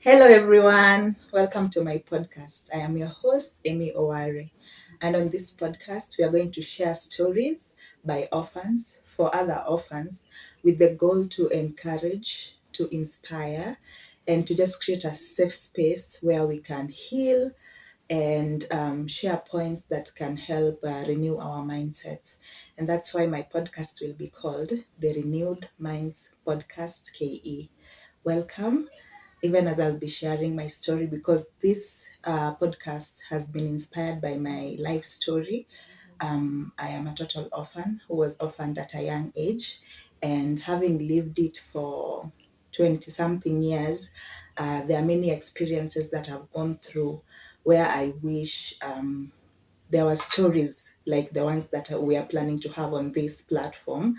Hello, everyone. Welcome to my podcast. I am your host, Emmy Oware. And on this podcast, we are going to share stories by orphans for other orphans with the goal to encourage, to inspire, and to just create a safe space where we can heal and share points that can help renew our mindsets. And that's why my podcast will be called the Renewed Minds Podcast KE. Welcome, even as I'll be sharing my story, because this podcast has been inspired by my life story. I am a total orphan who was orphaned at a young age, and having lived it for 20 something years, there are many experiences that I've gone through where I wish there were stories like the ones that we are planning to have on this platform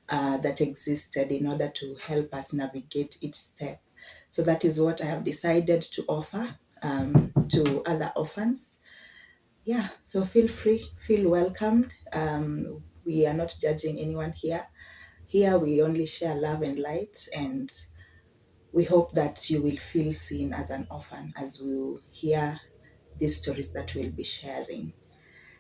that existed in order to help us navigate each step. So that is what I have decided to offer to other orphans. Yeah, so feel free, feel welcomed. We are not judging anyone here. Here we only share love and light, and we hope that you will feel seen as an orphan as we hear these stories that we'll be sharing.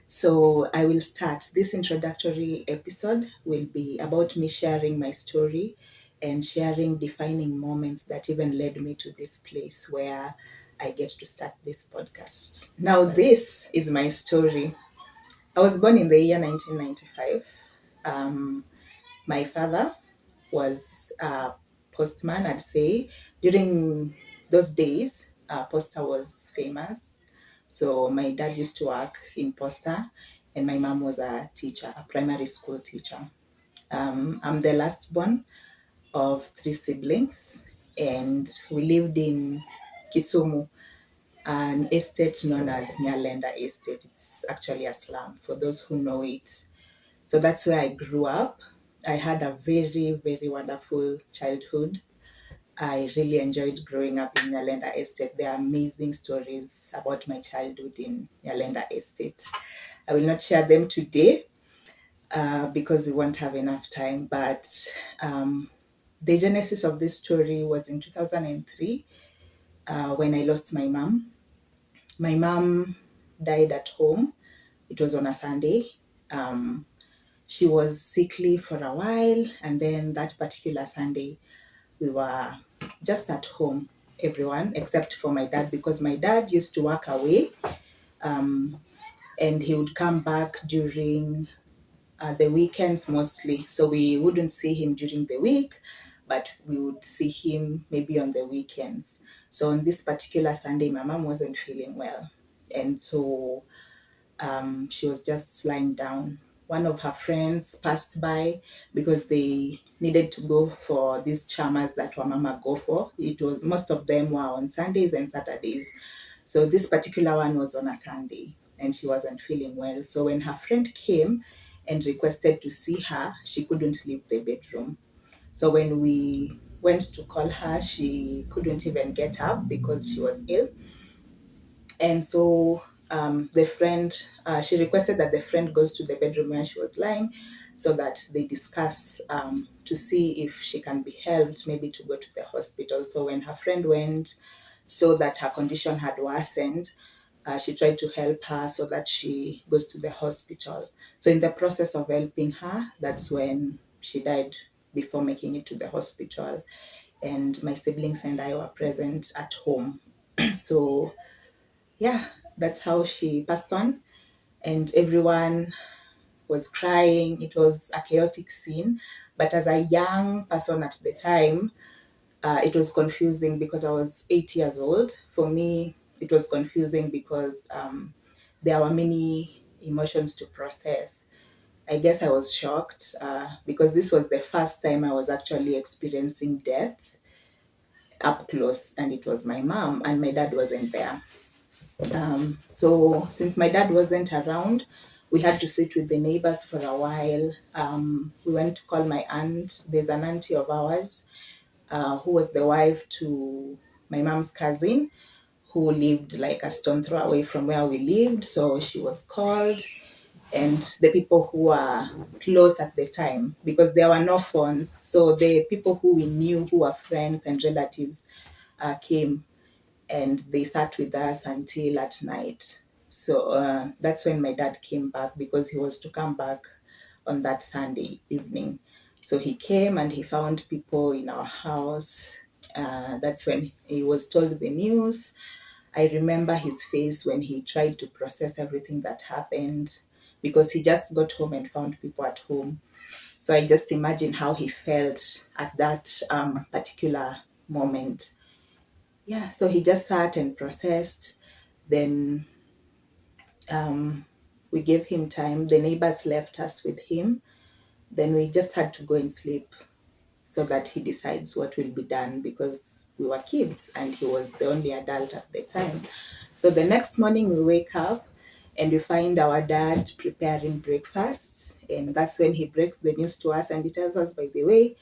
So I will start. This introductory episode will be about me sharing my story and sharing defining moments that even led me to this place where I get to start this podcast. Now, this is my story. I was born in the year 1995. Um, my father was a postman, I'd say. During those days, Posta was famous. So my dad used to work in Posta, and my mom was a teacher, a primary school teacher. I'm the last born of three siblings, and we lived in Kisumu, an estate known as Nyalenda Estate. It's actually a slum for those who know it. So that's where I grew up. I had a very, very wonderful childhood. I really enjoyed growing up in Nyalenda Estate. There are amazing stories about my childhood in Nyalenda Estate. I will not share them today because we won't have enough time. But the genesis of this story was in 2003 when I lost my mom. My mom died at home. It was on a Sunday. Um, she was sickly for a while, and then that particular Sunday, we were just at home, everyone except for my dad, because my dad used to work away, and he would come back during the weekends mostly. So we wouldn't see him during the week, but we would see him maybe on the weekends. So on this particular Sunday, my mom wasn't feeling well, and so she was just lying down. One of her friends passed by because they needed to go for these chamas that Wamama go for. It was, most of them were on Sundays and Saturdays. So this particular one was on a Sunday, and she wasn't feeling well. So when her friend came and requested to see her, she couldn't leave the bedroom. So when we went to call her, she couldn't even get up because she was ill. And so the friend, she requested that the friend goes to the bedroom where she was lying so that they discuss to see if she can be helped, maybe to go to the hospital. So when her friend went, saw that her condition had worsened, she tried to help her so that she goes to the hospital. So in the process of helping her, that's when she died before making it to the hospital. And my siblings and I were present at home. So yeah, that's how she passed on. And everyone was crying. It was a chaotic scene. But as a young person at the time, it was confusing because I was 8 years old. For me, it was confusing because there were many emotions to process. I guess I was shocked because this was the first time I was actually experiencing death up close, and it was my mom, and my dad wasn't there. So since my dad wasn't around, we had to sit with the neighbors for a while. We went to call my aunt. There's an auntie of ours who was the wife to my mom's cousin, who lived like a stone throw away from where we lived. So she was called, and the people who were close at the time, because there were no phones. So the people who we knew, who were friends and relatives, came. and they sat with us until at night. So that's when my dad came back, because he was to come back on that Sunday evening. So he came and he found people in our house. That's when he was told the news. I remember his face when he tried to process everything that happened, because he just got home and found people at home. So I just imagine how he felt at that particular moment. Yeah, so he just sat and processed. Then we gave him time. The neighbors left us with him. Then we just had to go and sleep so that he decides what will be done, because we were kids and he was the only adult at the time. So the next morning we wake up and we find our dad preparing breakfast. And that's when he breaks the news to us and he tells us, by the way,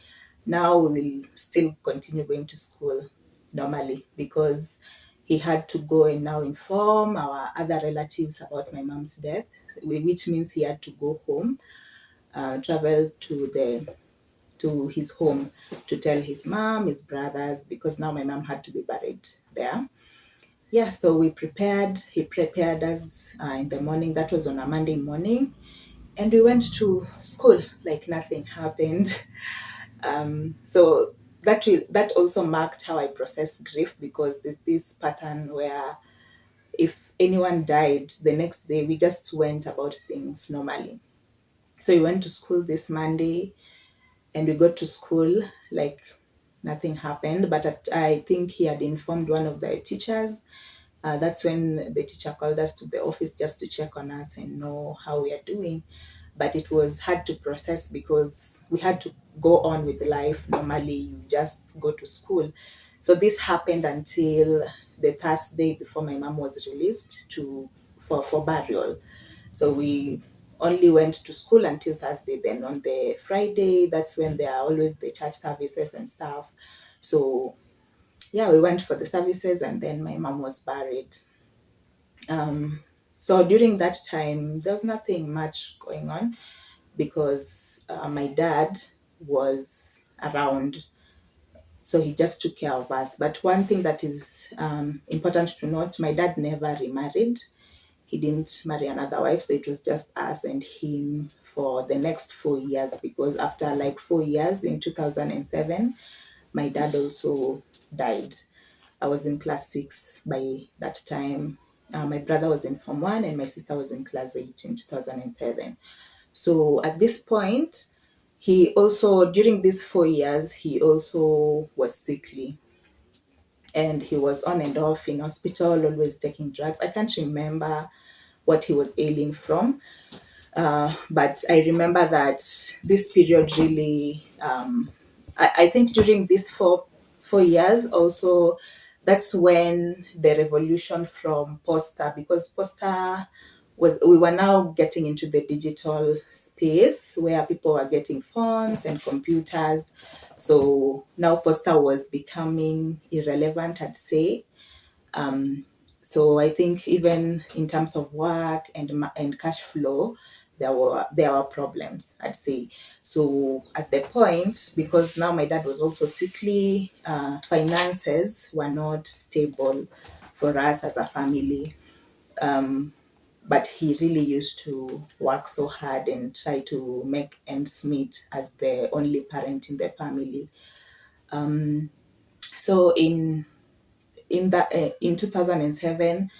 now we will still continue going to school normally, because he had to go and now inform our other relatives about my mom's death, which means he had to go home, travel to his home to tell his mom, his brothers, because now my mom had to be buried there. Yeah, so he prepared us in the morning. That was on a Monday morning. And we went to school like nothing happened. So that also marked how I process grief, because there's this pattern where if anyone died the next day, we just went about things normally. So we went to school this Monday, and we got to school like nothing happened. But I think he had informed one of the teachers. That's when the teacher called us to the office just to check on us and know how we are doing. But it was hard to process, because we had to go on with life. Normally, you just go to school. So this happened until the Thursday before my mom was released for burial. So we only went to school until Thursday. Then on the Friday, that's when there are always the church services and stuff. So yeah, we went for the services and then my mom was buried. So during that time, there was nothing much going on, because my dad was around. So he just took care of us. But one thing that is important to note, my dad never remarried. He didn't marry another wife, so it was just us and him for the next 4 years, because after like 4 years in 2007, my dad also died. I was in class 6 by that time. My brother was in Form 1 and my sister was in class 8 in 2007. So at this point, he also, during these 4 years, he also was sickly, and he was on and off in hospital, always taking drugs. I can't remember what he was ailing from. But I remember that this period really, I think during these 4 years also, that's when the revolution from poster, because poster we were now getting into the digital space where people were getting phones and computers. So now poster was becoming irrelevant, I'd say. um, so I think even in terms of work and cash flow, there were problems, I'd say. So at the point, because now my dad was also sickly, finances were not stable for us as a family. But he really used to work so hard and try to make ends meet as the only parent in the family. So in 2007,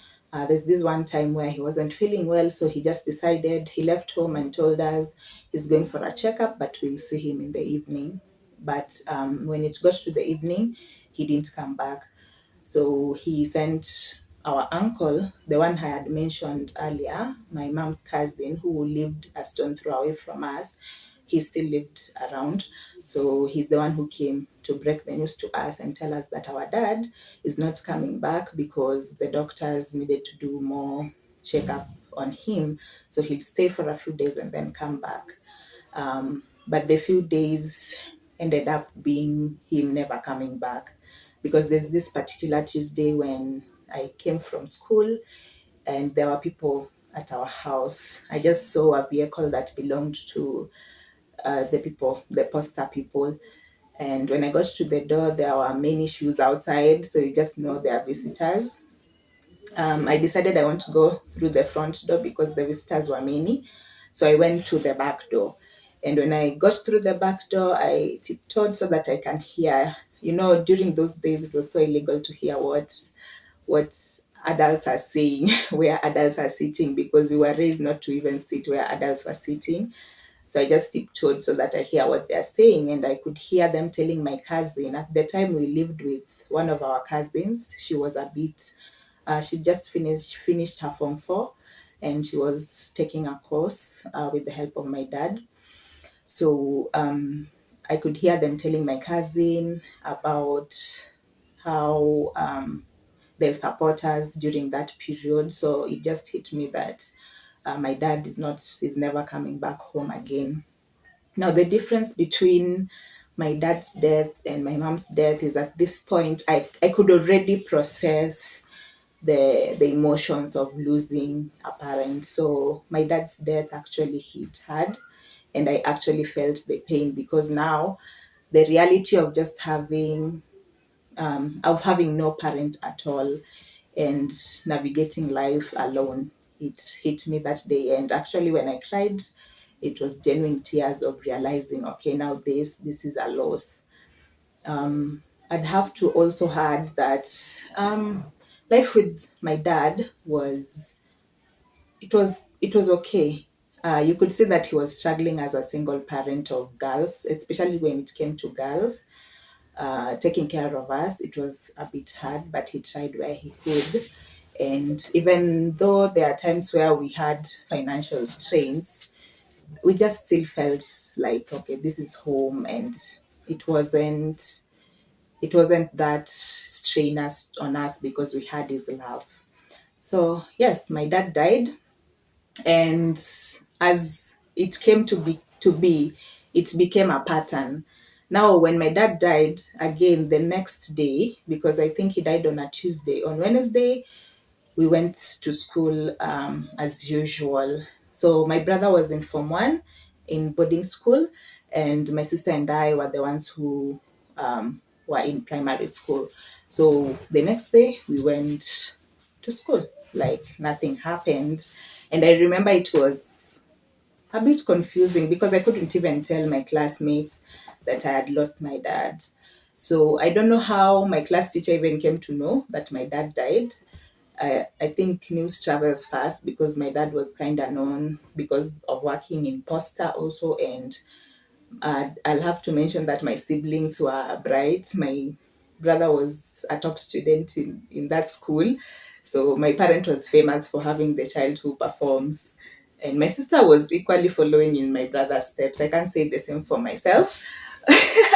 there's this one time where he wasn't feeling well, so he just decided, he left home and told us he's going for a checkup, but we'll see him in the evening. But when it got to the evening, he didn't come back. So he sent our uncle, the one I had mentioned earlier, my mom's cousin, who lived a stone throw away from us. He still lived around. So he's the one who came to break the news to us and tell us that our dad is not coming back, because the doctors needed to do more checkup on him. So he'd stay for a few days and then come back. But the few days ended up being him never coming back, because there's this particular Tuesday when I came from school and there were people at our house. I just saw a vehicle that belonged to the poster people. And when I got to the door, there were many shoes outside, so you just know there are visitors. I decided I want to go through the front door because the visitors were many. So I went to the back door. And when I got through the back door, I tiptoed so that I can hear. During those days, it was so illegal to hear what adults are saying, where adults are sitting, because we were raised not to even sit where adults were sitting. So I just tiptoed so that I hear what they're saying, and I could hear them telling my cousin. At the time, we lived with one of our cousins. She was a bit, she just finished her Form 4, and she was taking a course with the help of my dad. So I could hear them telling my cousin about how they'll support us during that period. So it just hit me that my dad is never coming back home again. Now, the difference between my dad's death and my mom's death is, at this point, I could already process the emotions of losing a parent. So my dad's death actually hit hard, and I actually felt the pain, because now the reality of just having no parent at all and navigating life alone, it hit me that day. And actually, when I cried, it was genuine tears of realizing, okay, now this is a loss. I'd have to also add that life with my dad was okay. You could see that he was struggling as a single parent of girls, especially when it came to girls. Taking care of us, it was a bit hard, but he tried where he could. And even though there are times where we had financial strains, we just still felt like, okay, this is home. And it wasn't it wasn't that strenuous on us because we had his love. So yes, my dad died, and as it came to be, it became a pattern. Now, when my dad died, again the next day, because I think he died on a Tuesday, on Wednesday we went to school as usual. So my brother was in Form 1 in boarding school, and my sister and I were the ones who were in primary school. So the next day we went to school like nothing happened. And I remember it was a bit confusing because I couldn't even tell my classmates that I had lost my dad. So I don't know how my class teacher even came to know that my dad died. I think news travels fast because my dad was kind of known because of working in Posta also. And I'll have to mention that my siblings were bright. My brother was a top student in that school. So my parent was famous for having the child who performs. And my sister was equally following in my brother's steps. I can't say the same for myself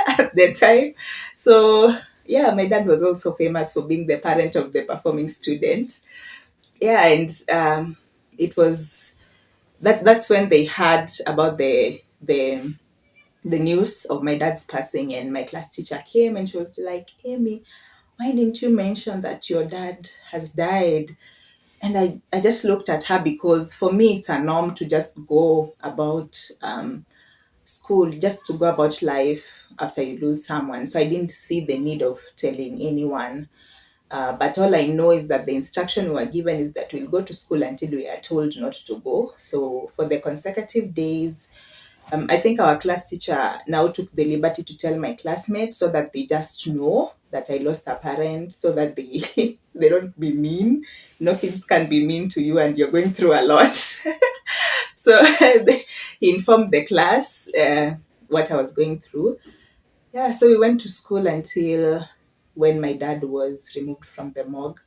at the time. So yeah, my dad was also famous for being the parent of the performing student. Yeah, and it was that's when they heard about the news of my dad's passing, and my class teacher came and she was like, Amy, why didn't you mention that your dad has died? And I just looked at her, because for me it's a norm to just go about school, just to go about life after you lose someone. So I didn't see the need of telling anyone. But all I know is that the instruction we were given is that we'll go to school until we are told not to go. So for the consecutive days, I think our class teacher now took the liberty to tell my classmates so that they just know that I lost a parent, so that they they don't be mean. No, kids can be mean to you and you're going through a lot. So he informed the class what I was going through. Yeah, so we went to school until when my dad was removed from the morgue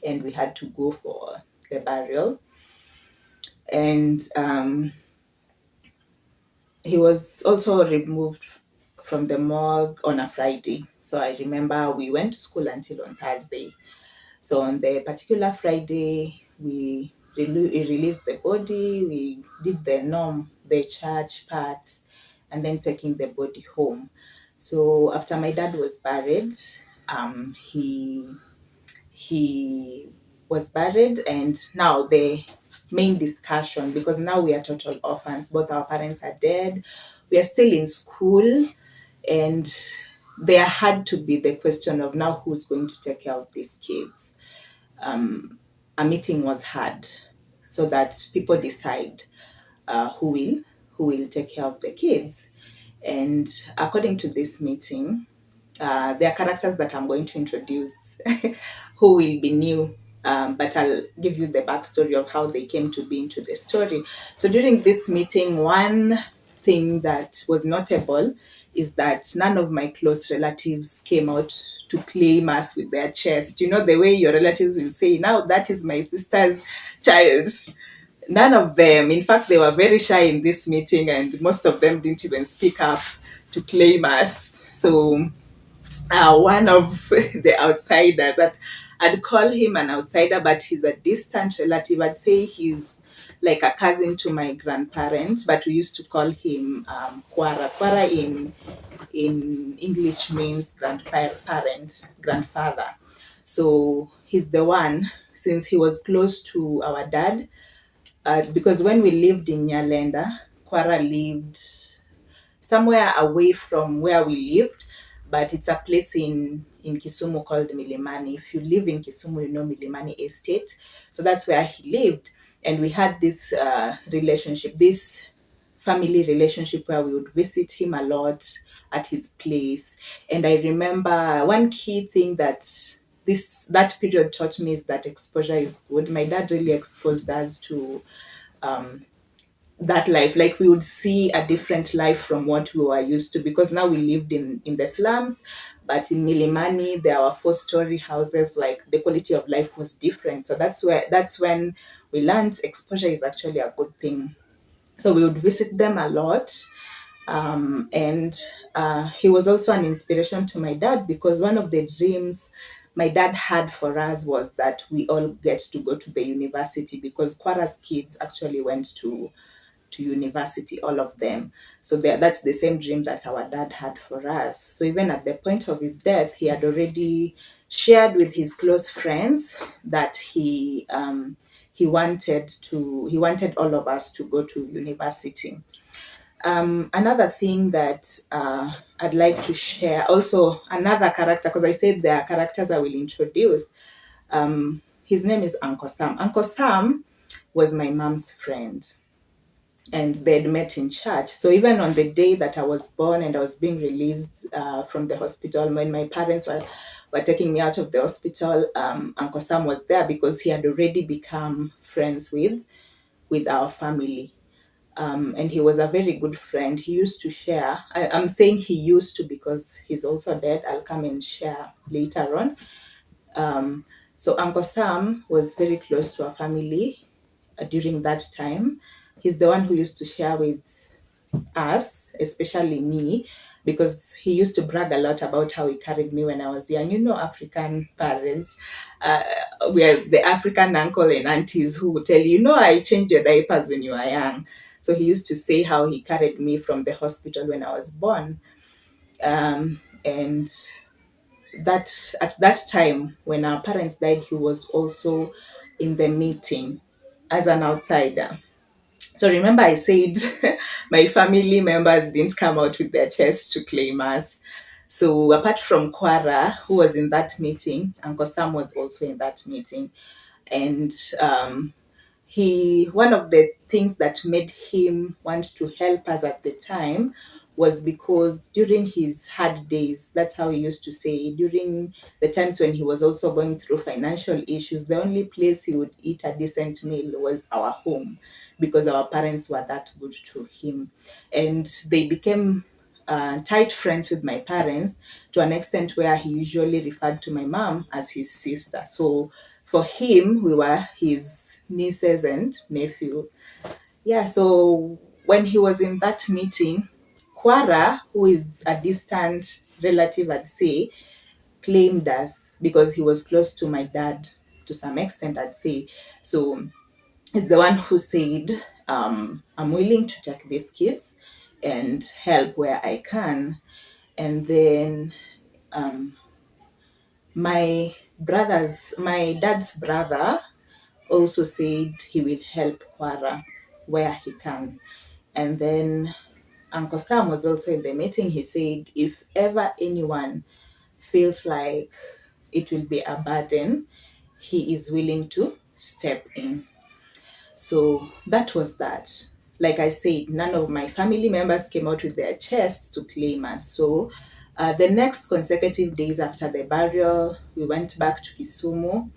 and we had to go for the burial. And he was also removed from the morgue on a Friday. So I remember we went to school until on Thursday. So on the particular Friday, we released the body, we did the norm, the church part, and then taking the body home. So after my dad was buried, he was buried, and now the main discussion, because now we are total orphans, both our parents are dead, we are still in school, and there had to be the question of now who's going to take care of these kids. A meeting was had so that people decide who will take care of the kids. And according to this meeting, there are characters that I'm going to introduce who will be new, but I'll give you the backstory of how they came to be into the story. So during this meeting, one thing that was notable is that none of my close relatives came out to claim us with their chest. You know, the way your relatives will say, now that is my sister's child. None of them, in fact, they were very shy in this meeting, and most of them didn't even speak up to claim us. So one of the outsiders, that I'd call him an outsider, but he's a distant relative. I'd say he's like a cousin to my grandparents, but we used to call him Kwara. Kwara in English means grandfather. So he's the one, since he was close to our dad, because when we lived in Nyalenda, Kwara lived somewhere away from where we lived, but it's a place in Kisumu called Milimani. If you live in Kisumu, you know Milimani Estate. So that's where he lived. And we had this relationship, this family relationship where we would visit him a lot at his place. And I remember one key thing that period taught me is that exposure is good. My dad really exposed us to um, that life. Like, we would see a different life from what we were used to, because now we lived in the slums, but in Milimani there were 4-story houses. Like, the quality of life was different. So that's when we learned exposure is actually a good thing. So we would visit them a lot. And he was also an inspiration to my dad, because one of the dreams my dad had for us was that we all get to go to the university, because Kwara's kids actually went to university, all of them. So that's the same dream that our dad had for us. So even at the point of his death, he had already shared with his close friends that he wanted all of us to go to university. Another thing that I'd like to share, also another character, because I said there are characters I will introduce. His name is Uncle Sam. Uncle Sam was my mom's friend, and they'd met in church. So even on the day that I was born and I was being released from the hospital, when my parents were taking me out of the hospital, Uncle Sam was there, because he had already become friends with our family. And he was a very good friend. He used to share. I'm saying he used to because he's also dead. I'll come and share later on. Um, so Uncle Sam was very close to our family during that time. He's the one who used to share with us, especially me, because he used to brag a lot about how he carried me when I was young. You know, African parents, uh, we are the African uncle and aunties who would tell you, I changed your diapers when you were young. So he used to say how he carried me from the hospital when I was born. And that at that time, when our parents died, he was also in the meeting as an outsider. So remember, I said my family members didn't come out with their chests to claim us. So apart from Kwara, who was in that meeting, Uncle Sam was also in that meeting. And one of the things that made him want to help us at the time was because during his hard days, that's how he used to say, during the times when he was also going through financial issues, the only place he would eat a decent meal was our home, because our parents were that good to him. And they became tight friends with my parents, to an extent where he usually referred to my mom as his sister. So for him, we were his nieces and nephew. Yeah, so when he was in that meeting, Kwara, who is a distant relative, I'd say, claimed us because he was close to my dad to some extent, I'd say. So he's the one who said, I'm willing to take these kids and help where I can. And then my dad's brother also said he will help Kwara where he can. And then Uncle Sam was also in the meeting. He said if ever anyone feels like it will be a burden, he is willing to step in. So that was that. Like I said, none of my family members came out with their chests to claim us. So the next consecutive days after the burial, we went back to Kisumu.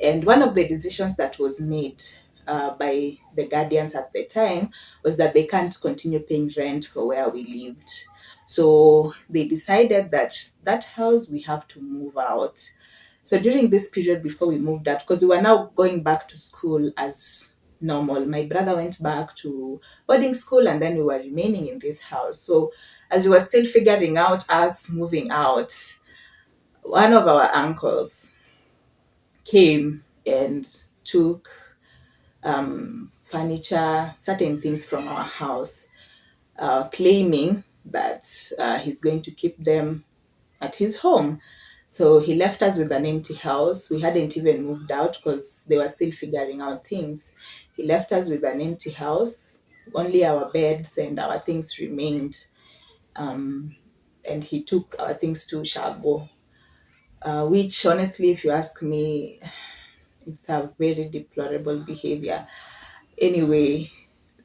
And one of the decisions that was made by the guardians at the time was that they can't continue paying rent for where we lived. So they decided that that house we have to move out. So during this period before we moved out, because we were now going back to school as normal, my brother went back to boarding school and then we were remaining in this house. So as we were still figuring out us moving out, one of our uncles came and took furniture, certain things from our house, claiming that he's going to keep them at his home. So he left us with an empty house. We hadn't even moved out because they were still figuring out things. He left us with an empty house. Only our beds and our things remained. And he took our things to Shago, which honestly, if you ask me, it's a very deplorable behavior. Anyway,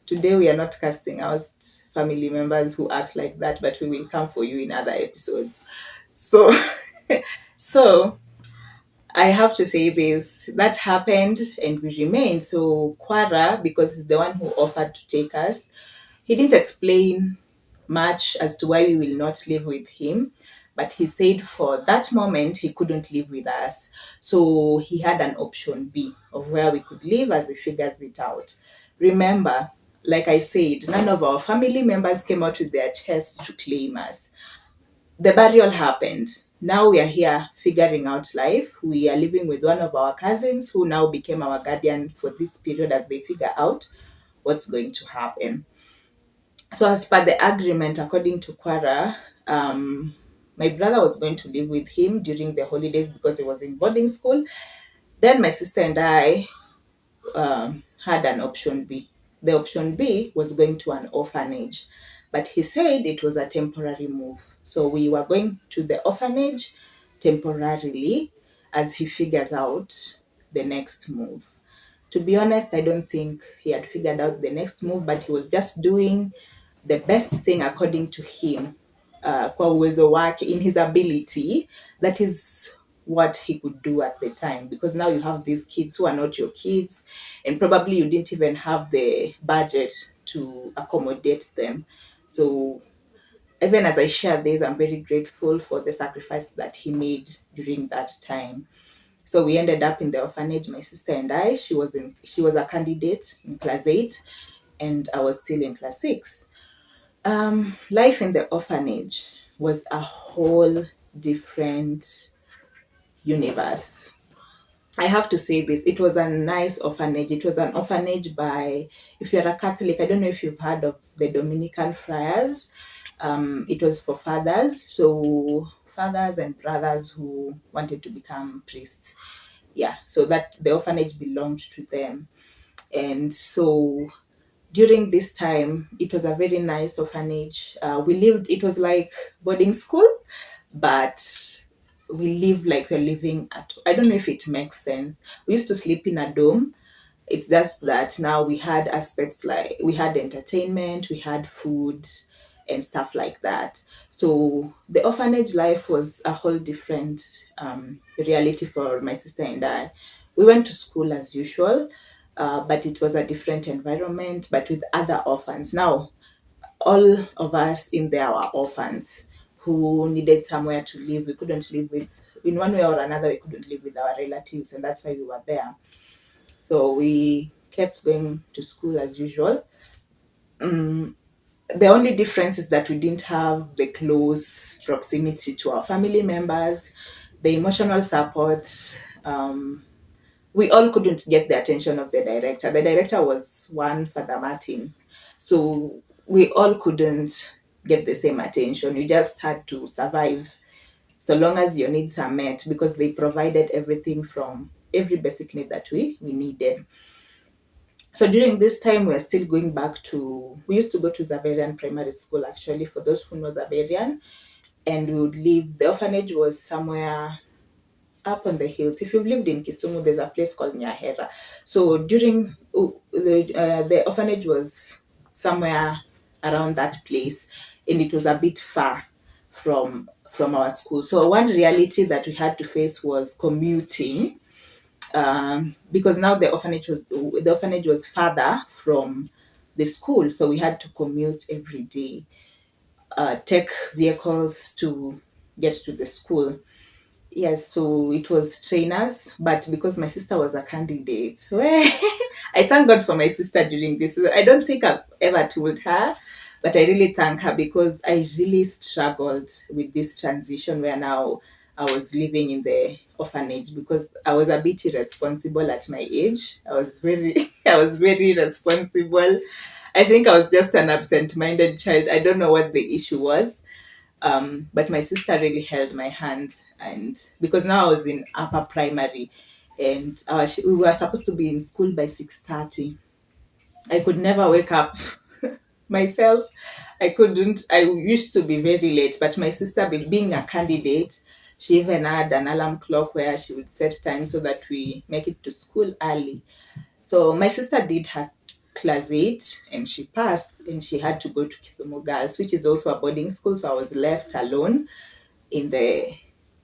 today we are not casting out family members who act like that, but we will come for you in other episodes. So, so I have to say this, that happened and we remained. So Kwara, because he's the one who offered to take us, he didn't explain much as to why we will not live with him, but he said for that moment he couldn't live with us. So he had an option B of where we could live as he figures it out. Remember, like I said, none of our family members came out with their chests to claim us. The burial happened. Now we are here figuring out life. We are living with one of our cousins who now became our guardian for this period as they figure out what's going to happen. So, as per the agreement, according to Kwara, my brother was going to live with him during the holidays because he was in boarding school. Then my sister and I had an option B. The option B was going to an orphanage, but he said it was a temporary move. So we were going to the orphanage temporarily as he figures out the next move. To be honest, I don't think he had figured out the next move, but he was just doing the best thing according to him, kwa uwezo wake, in his ability. That is what he could do at the time, because now you have these kids who are not your kids, and probably you didn't even have the budget to accommodate them. So even as I share this, I'm very grateful for the sacrifice that he made during that time. So we ended up in the orphanage, my sister and I. She was a candidate in class 8 and I was still in class 6. Life in the orphanage was a whole different universe. I have to say this, it was a nice orphanage. It was an orphanage by, if you're a Catholic, I don't know if you've heard of the Dominican friars. It was for fathers, so fathers and brothers who wanted to become priests. Yeah, so that the orphanage belonged to them. And so during this time, it was a very nice orphanage. It was like boarding school, but we lived like we're living I don't know if it makes sense. We used to sleep in a dome. It's just that now we had aspects like we had entertainment, we had food and stuff like that. So the orphanage life was a whole different reality for my sister and I. We went to school as usual, but it was a different environment, but with other orphans. Now, all of us in there were orphans who needed somewhere to live. We couldn't live with, in one way or another, we couldn't live with our relatives, and that's why we were there. So we kept going to school as usual. The only difference is that we didn't have the close proximity to our family members, the emotional support. We all couldn't get the attention of the director. The director was one Father Martin. So we all couldn't get the same attention. We just had to survive so long as your needs are met, because they provided everything from every basic need that we needed. So during this time, we're still going back to, we used to go to Zaberian Primary School, actually, for those who know Zaberian. And we would leave, the orphanage was somewhere up on the hills. If you've lived in Kisumu, there's a place called Nyahera. So during the orphanage was somewhere around that place, and it was a bit far from our school. So one reality that we had to face was commuting, because now the orphanage was farther from the school, so we had to commute every day, take vehicles to get to the school. Yes, so it was trainers, but because my sister was a candidate, well, I thank God for my sister during this. I don't think I've ever told her, but I really thank her because I really struggled with this transition where now I was living in the orphanage because I was a bit irresponsible at my age. I was very, I was very irresponsible. I think I was just an absent-minded child. I don't know what the issue was, but my sister really held my hand, and because now I was in upper primary, and we were supposed to be in school by 6:30. I could never wake up myself. I couldn't. I used to be very late, but my sister, being a candidate, she even had an alarm clock where she would set time so that we make it to school early. So my sister did her class 8 and she passed, and she had to go to Kisumu Girls, which is also a boarding school. So I was left alone in the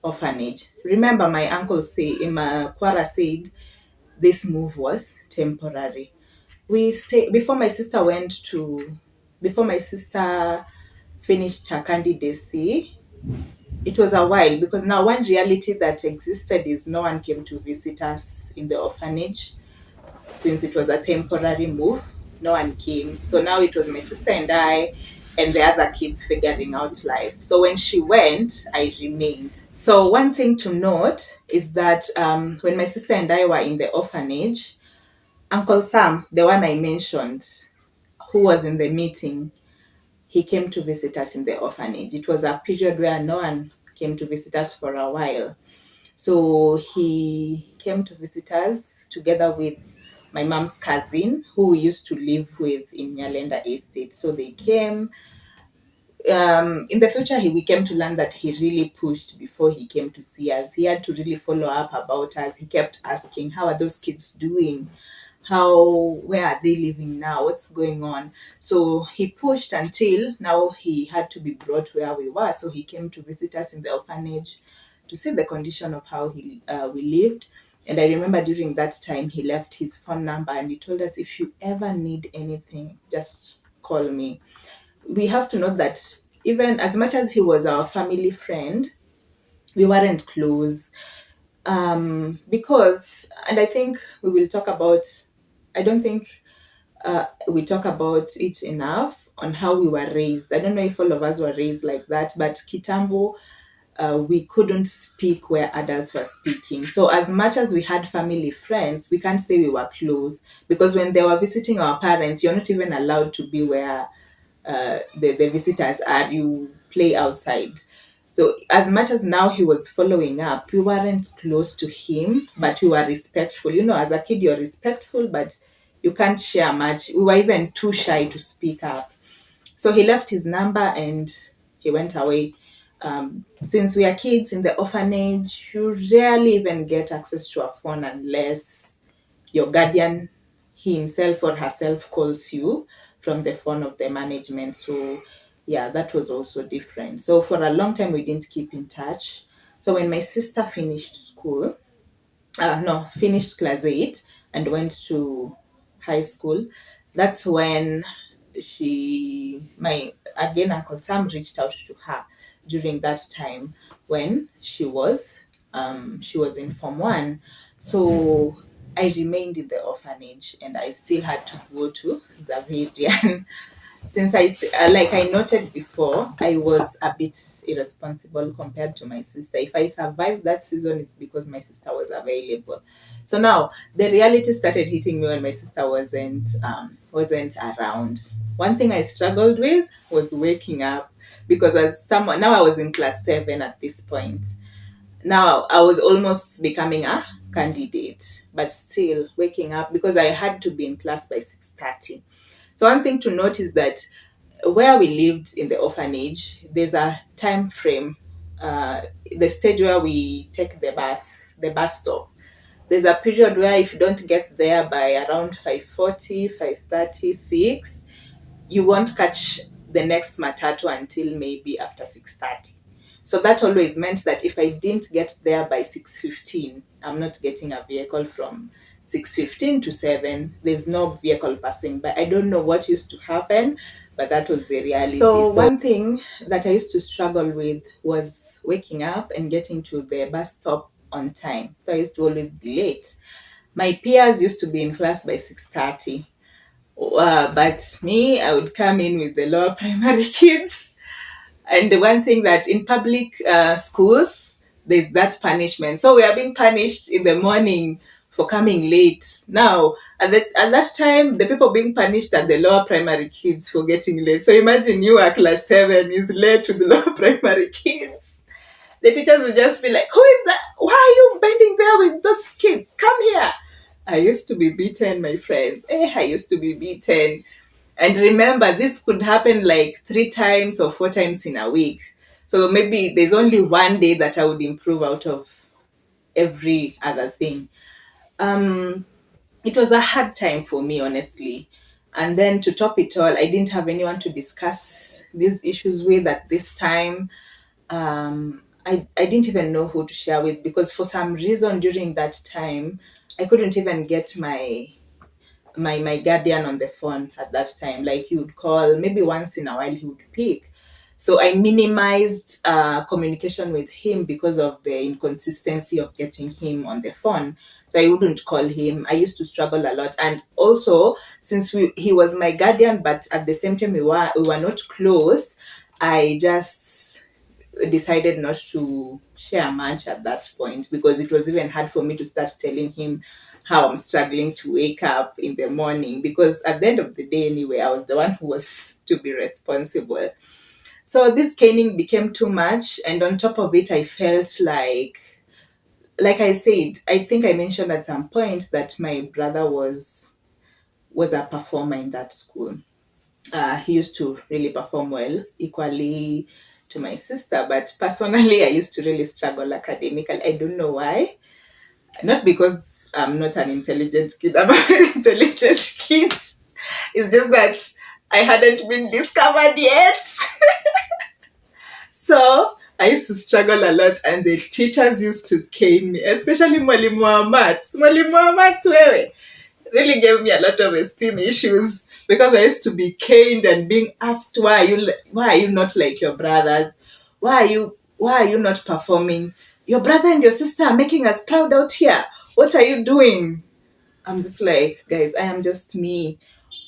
orphanage. Remember, my uncle Kwara said this move was temporary. We stay before my sister before my sister finished her candidacy. It was a while because now one reality that existed is no one came to visit us in the orphanage since it was a temporary move. No one came. So now it was my sister and I and the other kids figuring out life. So when she went, I remained. So one thing to note is that when my sister and I were in the orphanage, Uncle Sam, the one I mentioned, who was in the meeting, he came to visit us in the orphanage. It was a period where no one came to visit us for a while. So he came to visit us together with my mom's cousin, who we used to live with in Nyalenda Estate. So they came. In the future, we came to learn that he really pushed before he came to see us. He had to really follow up about us. He kept asking, "How are those kids doing? Where are they living now? What's going on?" So he pushed until now he had to be brought where we were. So he came to visit us in the orphanage to see the condition of how we lived. And I remember during that time he left his phone number and he told us, "If you ever need anything, just call me." We have to note that even as much as he was our family friend, we weren't close, because, and I think we will talk about, I don't think we talk about it enough on how we were raised. I don't know if all of us were raised like that, but Kitambo, we couldn't speak where adults were speaking. So as much as we had family friends, we can't say we were close, because when they were visiting our parents, you're not even allowed to be where the visitors are. You play outside. So as much as now he was following up, we weren't close to him, but we were respectful. As a kid, you're respectful, but you can't share much. We were even too shy to speak up. So he left his number and he went away. Since we are kids in the orphanage, you rarely even get access to a phone unless your guardian, he himself or herself, calls you from the phone of the management. So yeah, that was also different. So for a long time we didn't keep in touch. So when my sister finished school, no, finished class 8 and went to high school, that's when my again Uncle Sam reached out to her during that time when she was in Form 1. So I remained in the orphanage and I still had to go to Zavedian. Since like I noted before, I was a bit irresponsible compared to my sister. If I survived that season, it's because my sister was available. So now the reality started hitting me when my sister wasn't around. One thing I struggled with was waking up, because as someone, now I was in class 7 at this point. Now I was almost becoming a candidate, but still waking up because I had to be in class by 6:30. So one thing to note is that where we lived in the orphanage, there's a time frame, the stage where we take the bus stop. There's a period where if you don't get there by around 5:40, 5:30, 6, you won't catch the next matatu until maybe after 6:30. So that always meant that if I didn't get there by 6:15, I'm not getting a vehicle from 6:15 to 7. There's no vehicle passing by. I don't know what used to happen, but that was the reality. So one thing that I used to struggle with was waking up and getting to the bus stop on time. So I used to always be late. My peers used to be in class by 6:30. But me, I would come in with the lower primary kids. And the one thing that in public schools, there's that punishment. So we are being punished in the morning for coming late. Now, at that time, the people being punished are the lower primary kids for getting late. So imagine you are class 7 is late to the lower primary kids. The teachers would just be like, who is that? Why are you bending there with those kids? Come here. I used to be beaten, my friends. I used to be beaten. And remember, this could happen like 3 times or 4 times in a week. So maybe there's only one day that I would improve out of every other thing. It was a hard time for me, honestly. And then to top it all, I didn't have anyone to discuss these issues with at this time. I didn't even know who to share with because for some reason during that time, I couldn't even get my guardian on the phone at that time. Like he would call, maybe once in a while he would pick. So I minimized communication with him because of the inconsistency of getting him on the phone. So I wouldn't call him. I used to struggle a lot. And also, since he was my guardian, but at the same time we were not close, I just decided not to share much at that point because it was even hard for me to start telling him how I'm struggling to wake up in the morning because at the end of the day anyway, I was the one who was to be responsible. So this caning became too much, and on top of it I felt like I said, I think I mentioned at some point that my brother was a performer in that school. He used to really perform well, equally to my sister. But personally, I used to really struggle academically. I don't know why. Not because I'm not an intelligent kid. I'm a very intelligent kid. It's just that I hadn't been discovered yet. So I used to struggle a lot, and the teachers used to cane me, especially Mwalimu wa Maths. Mwalimu wa Maths, wewe, really gave me a lot of esteem issues because I used to be caned and being asked why are you not like your brothers? Why are you not performing? Your brother and your sister are making us proud out here. What are you doing? I'm just like, guys, I am just me.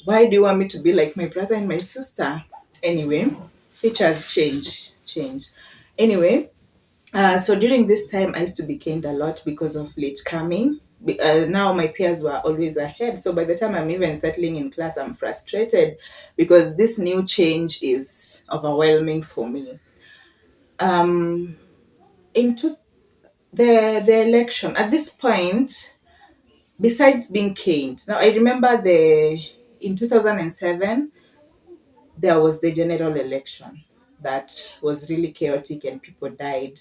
Why do you want me to be like my brother and my sister? Anyway, teachers change. Anyway, so during this time, I used to be caned a lot because of late coming. Now my peers were always ahead. So by the time I'm even settling in class, I'm frustrated because this new change is overwhelming for me. Into the election, at this point, besides being caned, now I remember in 2007, there was the general election that was really chaotic and people died.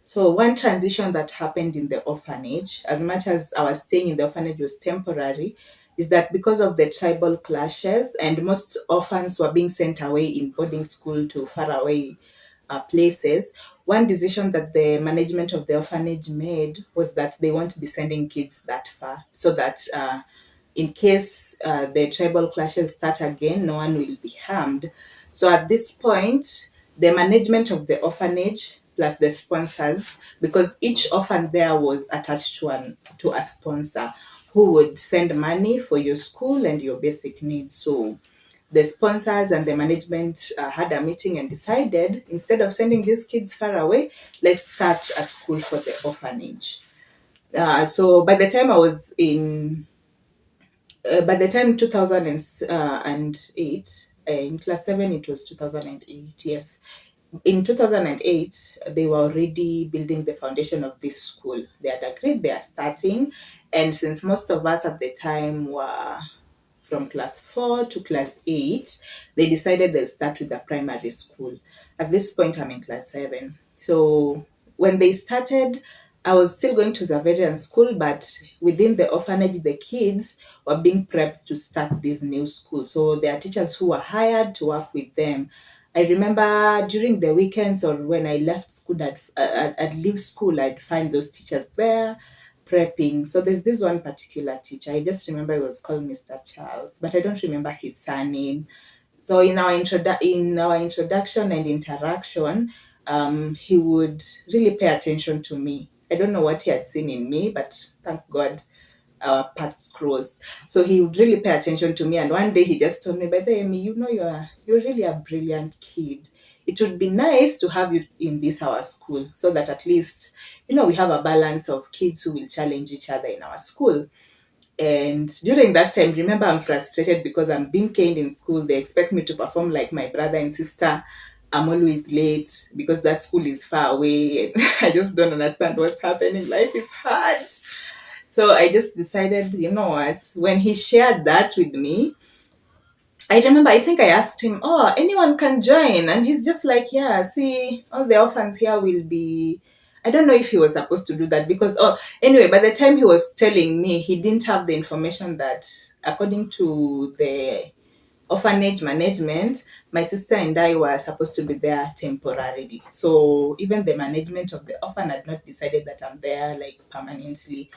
So one transition that happened in the orphanage, as much as our staying in the orphanage was temporary, is that because of the tribal clashes and most orphans were being sent away in boarding school to faraway places, one decision that the management of the orphanage made was that they won't be sending kids that far so that in case the tribal clashes start again, no one will be harmed. So at this point, the management of the orphanage plus the sponsors, because each orphan there was attached to a sponsor who would send money for your school and your basic needs. So the sponsors and the management had a meeting and decided, instead of sending these kids far away, let's start a school for the orphanage. So by the time I was by the time 2008, in class 7, it was 2008, yes. In 2008, they were already building the foundation of this school. They had agreed they are starting, and since most of us at the time were from class 4 to class 8, they decided they'll start with a primary school. At this point, I'm in class 7. So when they started, I was still going to Zaverian school, but within the orphanage, the kids were being prepped to start this new school. So there are teachers who were hired to work with them. I remember during the weekends or when I left school, I'd leave school, I'd find those teachers there prepping. So there's this one particular teacher. I just remember it was called Mr. Charles, but I don't remember his surname. So in our introduction and interaction, he would really pay attention to me. I don't know what he had seen in me, but thank God our paths crossed. So he would really pay attention to me. And one day he just told me, "By the way, Amy, you know you're really a brilliant kid. It would be nice to have you in this our school so that at least we have a balance of kids who will challenge each other in our school." And during that time, remember, I'm frustrated because I'm being caned in school. They expect me to perform like my brother and sister. I'm always late because that school is far away. And I just don't understand what's happening. Life is hard. So I just decided, you know what, when he shared that with me, I remember, I think I asked him, "Oh, anyone can join?" And he's just like, "Yeah, see, all the orphans here will be." I don't know if he was supposed to do that because, anyway, by the time he was telling me, he didn't have the information that, according to the orphanage management, my sister and I were supposed to be there temporarily. So even the management of the orphan had not decided that I'm there like permanently.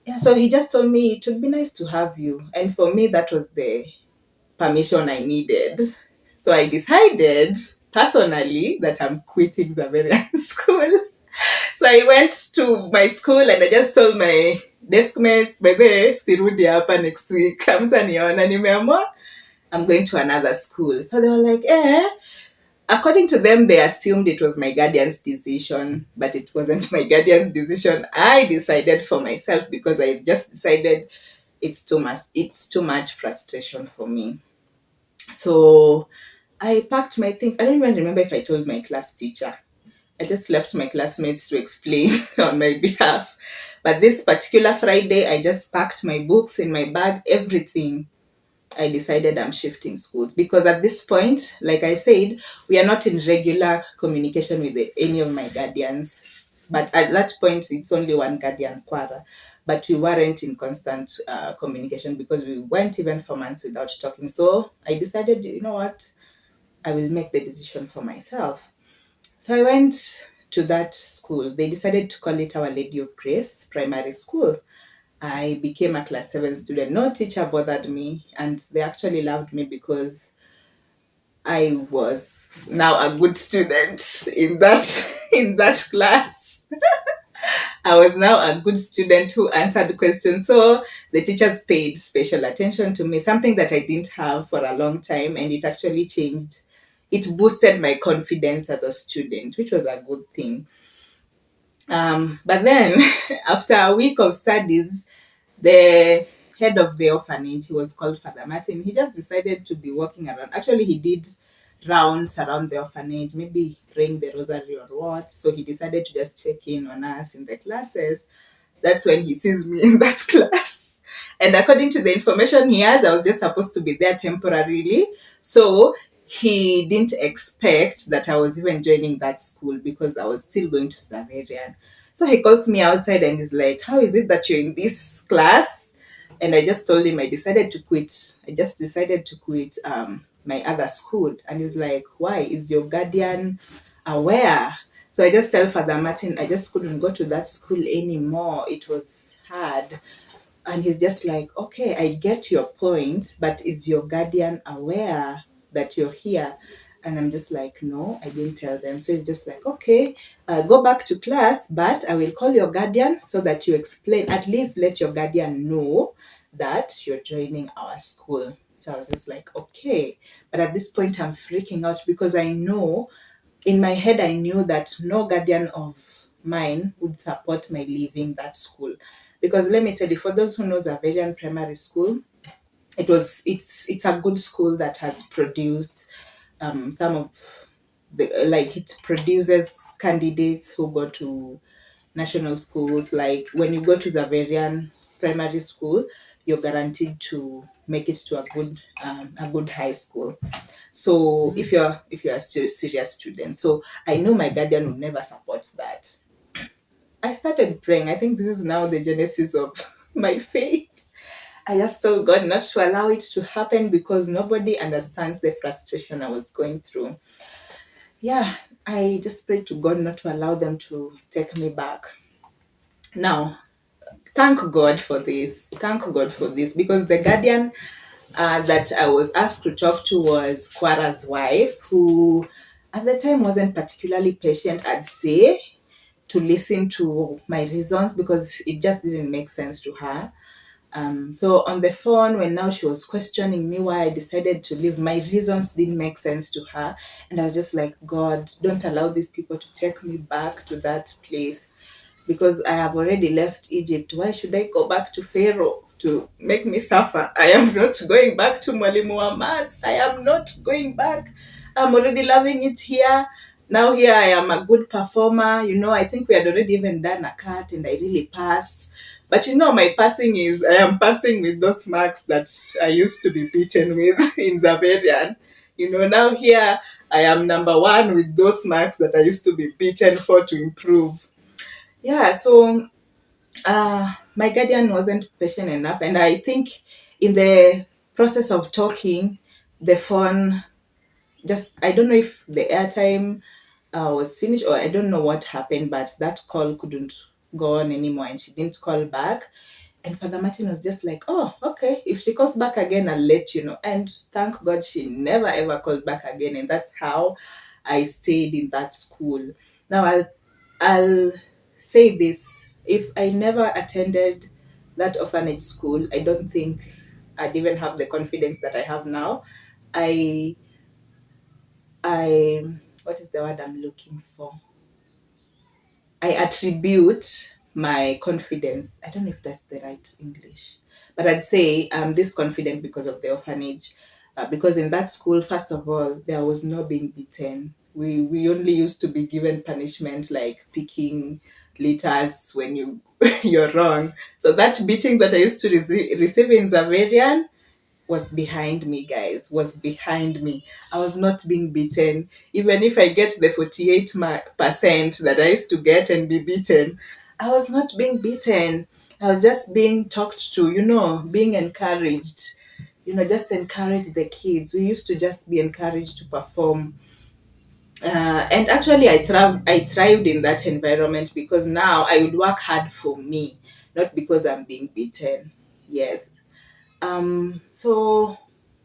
Yeah, so he just told me it would be nice to have you. And for me, that was the permission I needed. So I decided personally that I'm quitting Zaverian school. So I went to my school and I just told my desk mates, "By the way, sirudi hapa next week. Hamtaniona nimeamua I'm going to another school." So they were like, eh. According to them, they assumed it was my guardian's decision, but it wasn't my guardian's decision. I decided for myself because I just decided it's too much. It's too much frustration for me. So I packed my things. I don't even remember if I told my class teacher. I just left my classmates to explain on my behalf. But this particular Friday, I just packed my books in my bag, everything. I decided I'm shifting schools because at this point, like I said, we are not in regular communication with any of my guardians. But at that point, it's only one guardian, Quara. But we weren't in constant communication because we went even for months without talking. So I decided, you know what, I will make the decision for myself. So I went to that school. They decided to call it Our Lady of Grace Primary School. I became a class 7 student. No teacher bothered me, and they actually loved me because I was now a good student in that in that class. I was now a good student who answered questions. So the teachers paid special attention to me, something that I didn't have for a long time, and it actually changed. It boosted my confidence as a student, which was a good thing. But then, after a week of studies, the head of the orphanage, he was called Father Martin, he just decided to be walking around. Actually, he did rounds around the orphanage, maybe praying the rosary or what. So he decided to just check in on us in the classes. That's when he sees me in that class. And according to the information he had, I was just supposed to be there temporarily. So he didn't expect that I was even joining that school because I was still going to Zaverian. So he calls me outside and he's like, "How is it that you're in this class?" And I just told him I decided to quit. I just decided to quit my other school. And he's like, "Why? Is your guardian aware?" So I just tell Father Martin, I just couldn't go to that school anymore. It was hard. And he's just like, "Okay, I get your point, but is your guardian aware that you're here?" And I'm just like, "No, I didn't tell them." So he's just like, "Okay, go back to class, but I will call your guardian so that you explain, at least let your guardian know that you're joining our school." So I was just like, "Okay." But at this point, I'm freaking out because I know, in my head, I knew that no guardian of mine would support my leaving that school. Because let me tell you, for those who know Zaverian Primary School, it's a good school that has produced some of like it produces candidates who go to national schools. Like when you go to Zaverian primary school, you're guaranteed to make it to a good high school. So if you're a serious student, so I know my guardian would never support that. I started praying. I think this is now the genesis of my faith. I just told God not to allow it to happen because nobody understands the frustration I was going through. Yeah, I just prayed to God not to allow them to take me back. Now, thank God for this. Thank God for this because the guardian that I was asked to talk to was Kwara's wife, who at the time wasn't particularly patient, I'd say, to listen to my reasons because it just didn't make sense to her. So on the phone, when now she was questioning me why I decided to leave, my reasons didn't make sense to her. And I was just like, God, don't allow these people to take me back to that place because I have already left Egypt. Why should I go back to Pharaoh to make me suffer? I am not going back to Mwalimu Ahmad's. I am not going back. I'm already loving it here. Now here I am a good performer. I think we had already even done a cut and I really passed. But my passing is, I am passing with those marks that I used to be beaten with in Zaverian. Now here I am number one with those marks that I used to be beaten for to improve. Yeah, so my guardian wasn't patient enough. And I think in the process of talking, the phone just, I don't know if the airtime was finished or I don't know what happened, but that call couldn't go on anymore and she didn't call back. And Father Martin was just like, oh, okay, if she calls back again, I'll let you know. And thank God she never ever called back again. And that's how I stayed in that school. Now, I'll say this. If I atten attended that orphanage school, I don't think I'd even have the confidence that I have now. I, I, what is the word I'm looking for? I attribute my confidence. I don't know if that's the right English, but I'd say I'm this confident because of the orphanage. Because in that school, first of all, there was no being beaten. We only used to be given punishment like picking litters when you're wrong. So that beating that I used to receive in Zaverian was behind me, guys, was behind me. I was not being beaten. Even if I get the 48% that I used to get and be beaten, I was not being beaten. I was just being talked to, being encouraged. Just encourage the kids. We used to just be encouraged to perform. And actually, I thrived in that environment because now I would work hard for me, not because I'm being beaten. Yes. So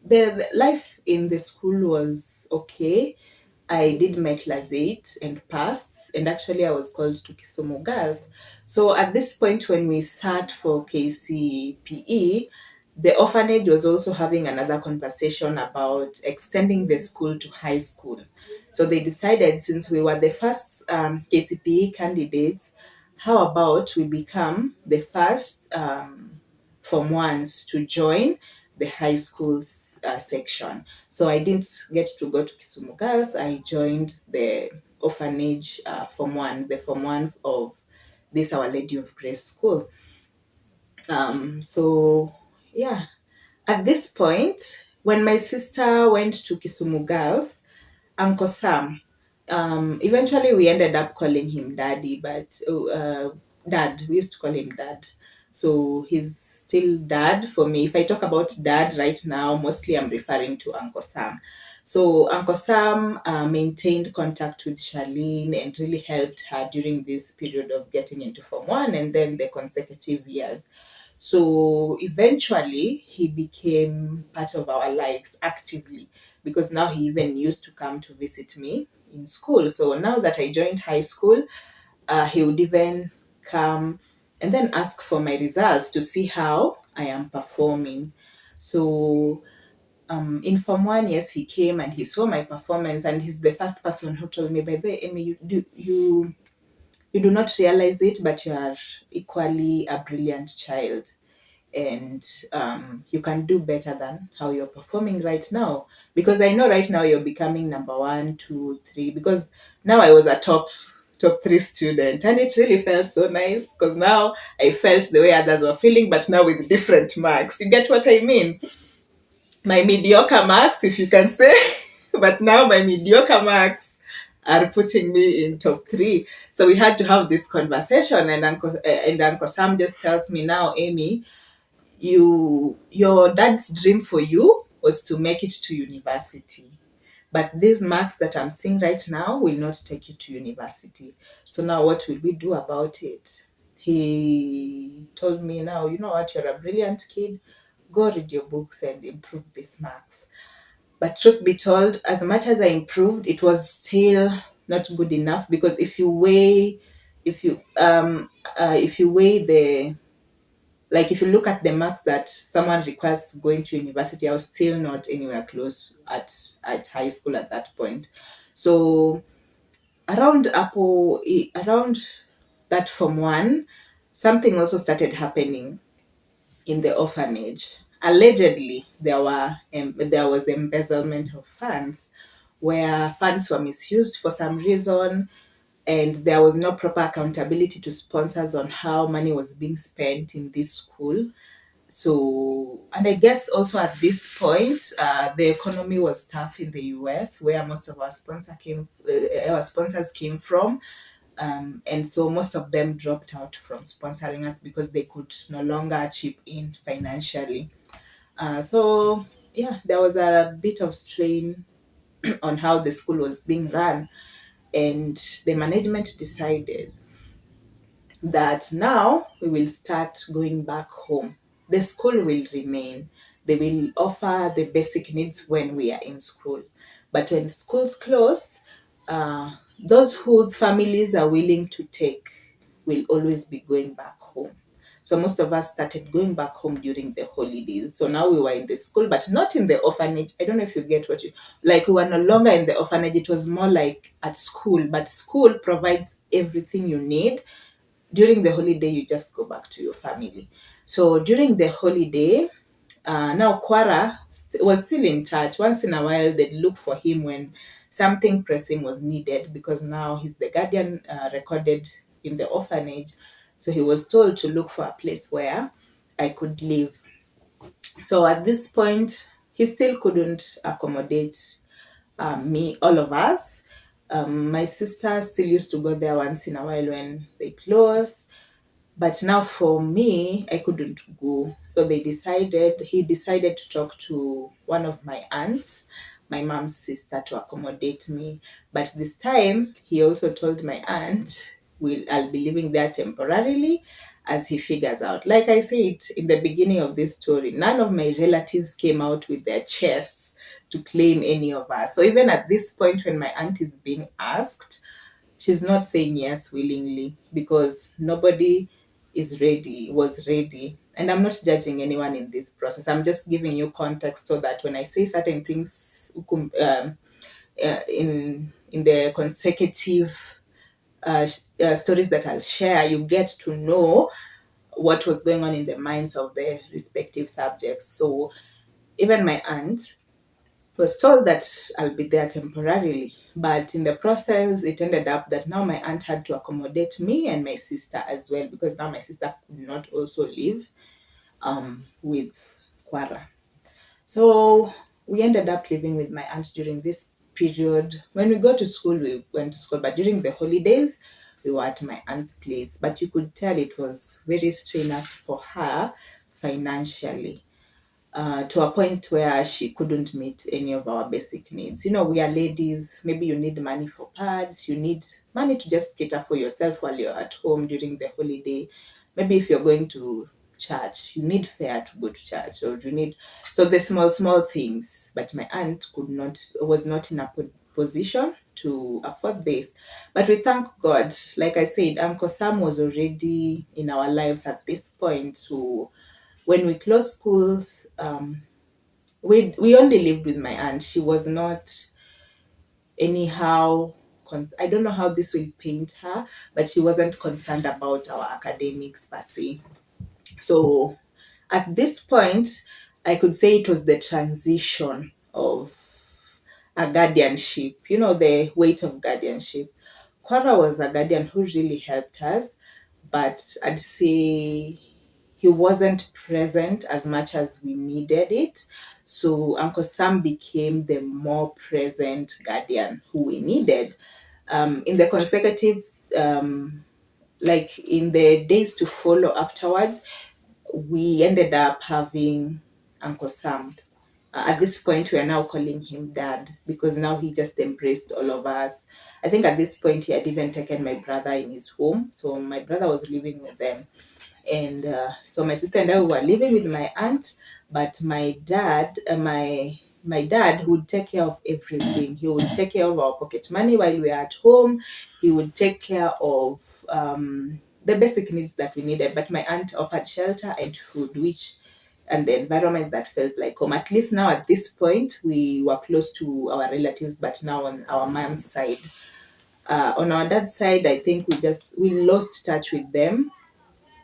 the life in the school was okay. I did my class 8 and passed, and actually I was called to Kisumu Girls. So at this point, when we sat for KCPE, the orphanage was also having another conversation about extending the school to high school. So they decided, since we were the first KCPE candidates, how about we become the first Form 1s to join the high school section. So I didn't get to go to Kisumu Girls. I joined the orphanage Form 1, the Form 1 of this Our Lady of Grace school. So yeah, at this point, when my sister went to Kisumu Girls, Uncle Sam, eventually we ended up calling him Daddy, but Dad, we used to call him Dad. So he's still Dad for me. If I talk about Dad right now, mostly I'm referring to Uncle Sam. So Uncle Sam maintained contact with Charlene and really helped her during this period of getting into Form 1 and then the consecutive years. So eventually he became part of our lives actively because now he even used to come to visit me in school. So now that I joined high school, he would even come and then ask for my results to see how I am performing. So in Form 1, yes, he came and he saw my performance, and he's the first person who told me, by the way, Emmy, you do not realize it, but you are equally a brilliant child. and you can do better than how you're performing right now. Because I know right now you're becoming number one, two, three. Because now I was a top three student, and it really felt so nice. Because now I felt the way others were feeling, but now with different marks. You get what I mean? My mediocre marks, if you can say, but now my mediocre marks are putting me in top three. So we had to have this conversation, and Uncle Sam just tells me now, Amy, your dad's dream for you was to make it to university, but these marks that I'm seeing right now will not take you to university. So now what will we do about it? He told me, now you know what, you're a brilliant kid, go read your books and improve these marks. But truth be told, as much as I improved, it was still not good enough, because if you weigh the, like, if you look at the marks that someone requires to go into university, I was still not anywhere close at high school at that point. So around that form one, something also started happening in the orphanage. Allegedly, there was embezzlement of funds, where funds were misused for some reason, and there was no proper accountability to sponsors on how money was being spent in this school. So, and I guess also at this point, the economy was tough in the US, where most of our sponsors came from, and so most of them dropped out from sponsoring us because they could no longer chip in financially. So, yeah, there was a bit of strain on how the school was being run, and the management decided that now we will start going back home. The school will remain. They will offer the basic needs when we are in school. But when schools close, uh, those whose families are willing to take will always be going back home. So most of us started going back home during the holidays. So now we were in the school, but not in the orphanage. I don't know if you get what you like. We were no longer in the orphanage. It was more like at school, but school provides everything you need. During the holiday, you just go back to your family. So during the holiday, now Quara was still in touch. Once in a while, they'd look for him when something pressing was needed, because now he's the guardian recorded in the orphanage. So he was told to look for a place where I could live. So at this point, he still couldn't accommodate me, all of us. My sister still used to go there once in a while when they close. But now for me, I couldn't go. So he decided to talk to one of my aunts, my mom's sister, to accommodate me. But this time, he also told my aunt, I'll be living there temporarily as he figures out. Like I said in the beginning of this story, none of my relatives came out with their chests to claim any of us. So even at this point, when my aunt is being asked, she's not saying yes willingly, because nobody was ready. And I'm not judging anyone in this process. I'm just giving you context, so that when I say certain things in the consecutive stories that I'll share, you get to know what was going on in the minds of the respective subjects. So even my aunt was told that I'll be there temporarily. But in the process, it ended up that now my aunt had to accommodate me and my sister as well, because now my sister could not also live with Quara. So we ended up living with my aunt during this period. When we go to school, we went to school, but during the holidays, we were at my aunt's place. But you could tell it was very strenuous for her financially, to a point where she couldn't meet any of our basic needs. You know, we are ladies. Maybe you need money for pads. You need money to just cater for yourself while you're at home during the holiday. Maybe if you're going to church, you need fare to go to church, or you need, so the small things. But my aunt was not in a position to afford this. But we thank God. Like I said, Uncle Sam was already in our lives at this point. So when we closed schools, we only lived with my aunt. She was not anyhow. I don't know how this will paint her, but she wasn't concerned about our academics per se. So At this point, I could say it was the transition of a guardianship, the weight of guardianship. Kwara was a guardian who really helped us, but I'd say he wasn't present as much as we needed it. So Uncle Sam became the more present guardian who we needed. In the consecutive, like in the days to follow afterwards, we ended up having Uncle Sam. At this point, we are now calling him Dad because now he just embraced all of us. I think at this point, he had even taken my brother in his home. So my brother was living with them. And so my sister and I were living with my aunt, but my dad would take care of everything. He would take care of our pocket money while we were at home. He would take care of the basic needs that we needed. But my aunt offered shelter and food, which and the environment that felt like home. At least now at this point, we were close to our relatives, but now on our mom's side. On our dad's side, I think we lost touch with them.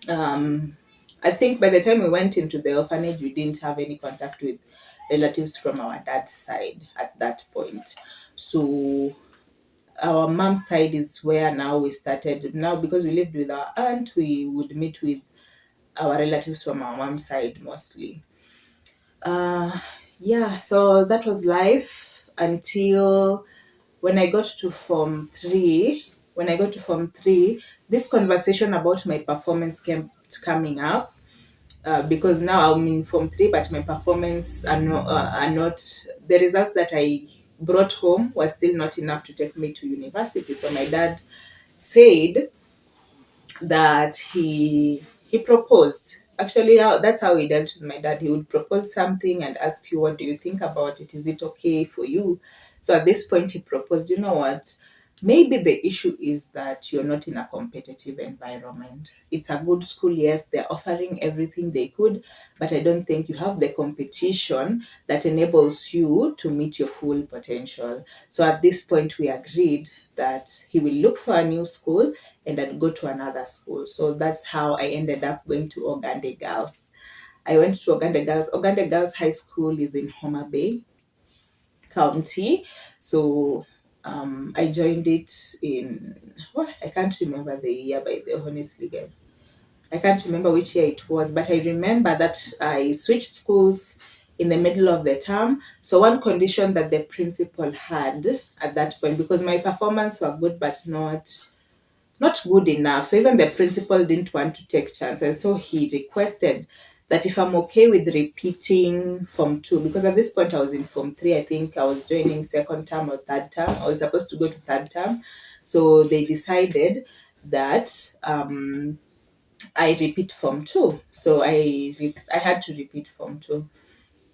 um, I think by the time we went into the orphanage, we didn't have any contact with relatives from our dad's side at that point. So our mom's side is where now we started. Now, because we lived with our aunt, we would meet with our relatives from our mom's side mostly. Uh, yeah, so that was life until when I got to Form 3. When I got to Form 3, this conversation about my performance kept coming up. Because now I'm in Form 3, but my performance are not, the results that I brought home was still not enough to take me to university. So my dad said that he proposed. Actually, that's how he dealt with my dad. He would propose something and ask you, what do you think about it? Is it okay for you? So at this point, he proposed, you know what? Maybe the issue is that you're not in a competitive environment. It's a good school, yes, they're offering everything they could, but I don't think you have the competition that enables you to meet your full potential. So at this point, we agreed that he will look for a new school and I'd go to another school. So that's how I ended up going to Ogande Girls. I went to Ogande Girls. Ogande Girls High School is in Homa Bay County. So I joined it in, what? I can't remember the year, by the honestly, guys. I can't remember which year it was, but I remember that I switched schools in the middle of the term. So one condition that the principal had at that point, because my performance were good but not good enough. So even the principal didn't want to take chances. So he requested that if I'm okay with repeating Form 2, because at this point I was in Form 3, I think I was joining second term or third term. I was supposed to go to third term. So they decided that I repeat Form 2. So I had to repeat Form 2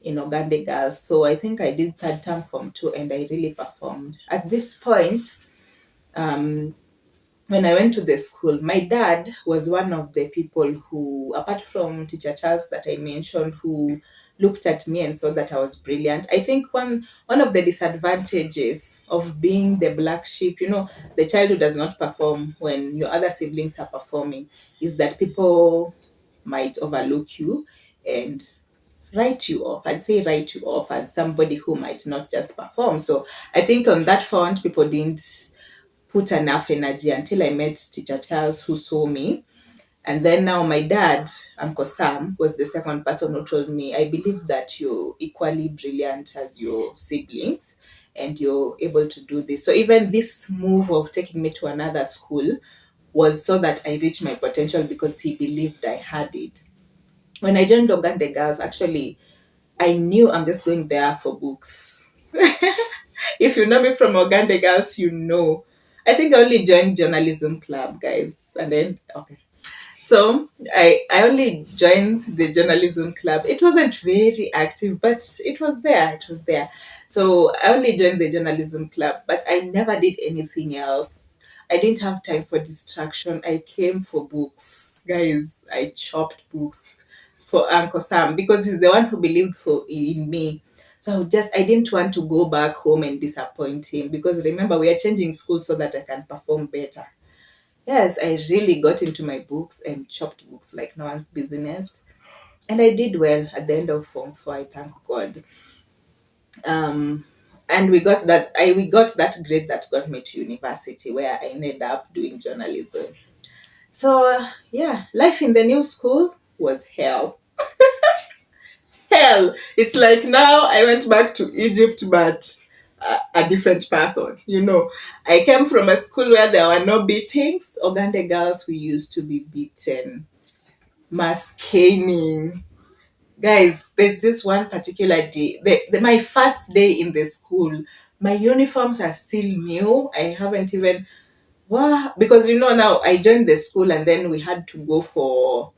in Ogande Girls. So I think I did third term Form 2 and I really performed. At this point, um, when I went to the school, my dad was one of the people who, apart from Teacher Charles that I mentioned, who looked at me and saw that I was brilliant. I think one of the disadvantages of being the black sheep, the child who does not perform when your other siblings are performing, is that people might overlook you and write you off. I'd say write you off as somebody who might not just perform. So I think on that front, people didn't put enough energy until I met Teacher Charles, who saw me. And then now my dad, Uncle Sam, was the second person who told me, I believe that you're equally brilliant as your siblings and you're able to do this. So even this move of taking me to another school was so that I reach my potential because he believed I had it. When I joined Ogande Girls, actually, I knew I'm just going there for books. If you know me from Ogande Girls, you know. I think I only joined journalism club, guys. And then, okay. So I only joined the journalism club. It wasn't very active, but it was there. It was there. So I only joined the journalism club, but I never did anything else. I didn't have time for distraction. I came for books. Guys, I chopped books for Uncle Sam because he's the one who believed in me. So I didn't want to go back home and disappoint him because remember, we are changing school so that I can perform better. Yes, I really got into my books and chopped books like no one's business. And I did well at the end of Form 4, I thank God. Um, and we got that grade that got me to university, where I ended up doing journalism. So yeah, life in the new school was hell. Hell. It's like now I went back to Egypt, but a different person. I came from a school where there were no beatings. Ogande girls, we used to be beaten, mass caning. Guys, there's this one particular day, my first day in the school. My uniforms are still new. I haven't even, wow, because now I joined the school and then we had to go for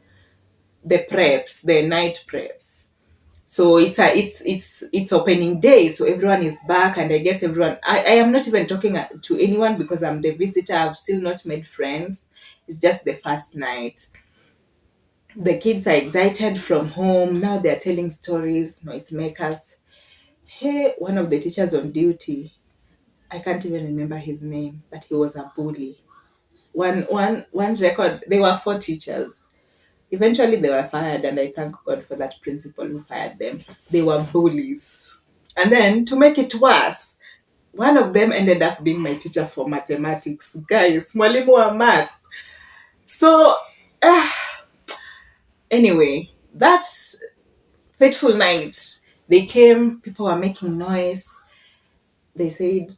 the preps, the night preps. So it's opening day, so everyone is back, and I guess I am not even talking to anyone because I'm the visitor. I've still not made friends. It's just the first night. The kids are excited from home. Now they're telling stories, noisemakers. Hey, one of the teachers on duty, I can't even remember his name, but he was a bully. One record, there were 4 teachers. Eventually, they were fired, and I thank God for that principal who fired them. They were bullies. And then, to make it worse, one of them ended up being my teacher for mathematics. Guys, mwalimu wa maths. So, anyway, that's fateful night. They came, people were making noise. They said,